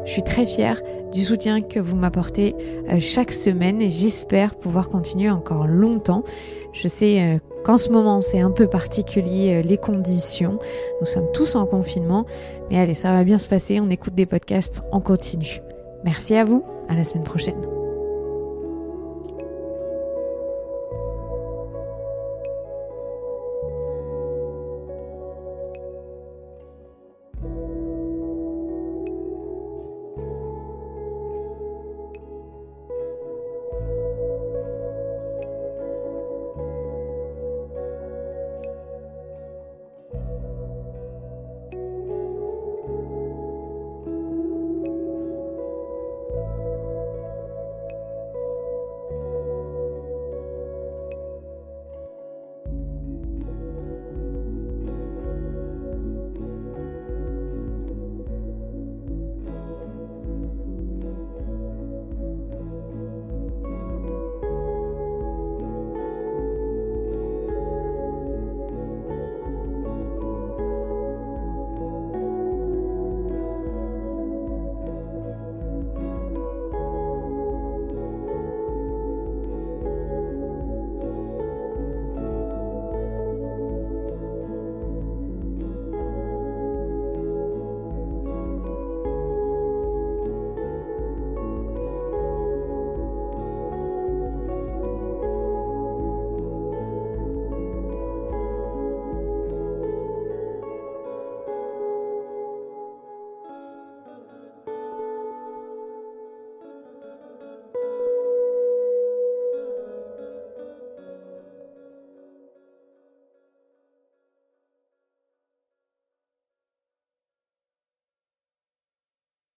Je suis très fière du soutien que vous m'apportez chaque semaine et j'espère pouvoir continuer encore longtemps. Je sais qu'en ce moment, c'est un peu particulier les conditions. Nous sommes tous en confinement. Mais allez, ça va bien se passer. On écoute des podcasts en continu. Merci à vous. À la semaine prochaine.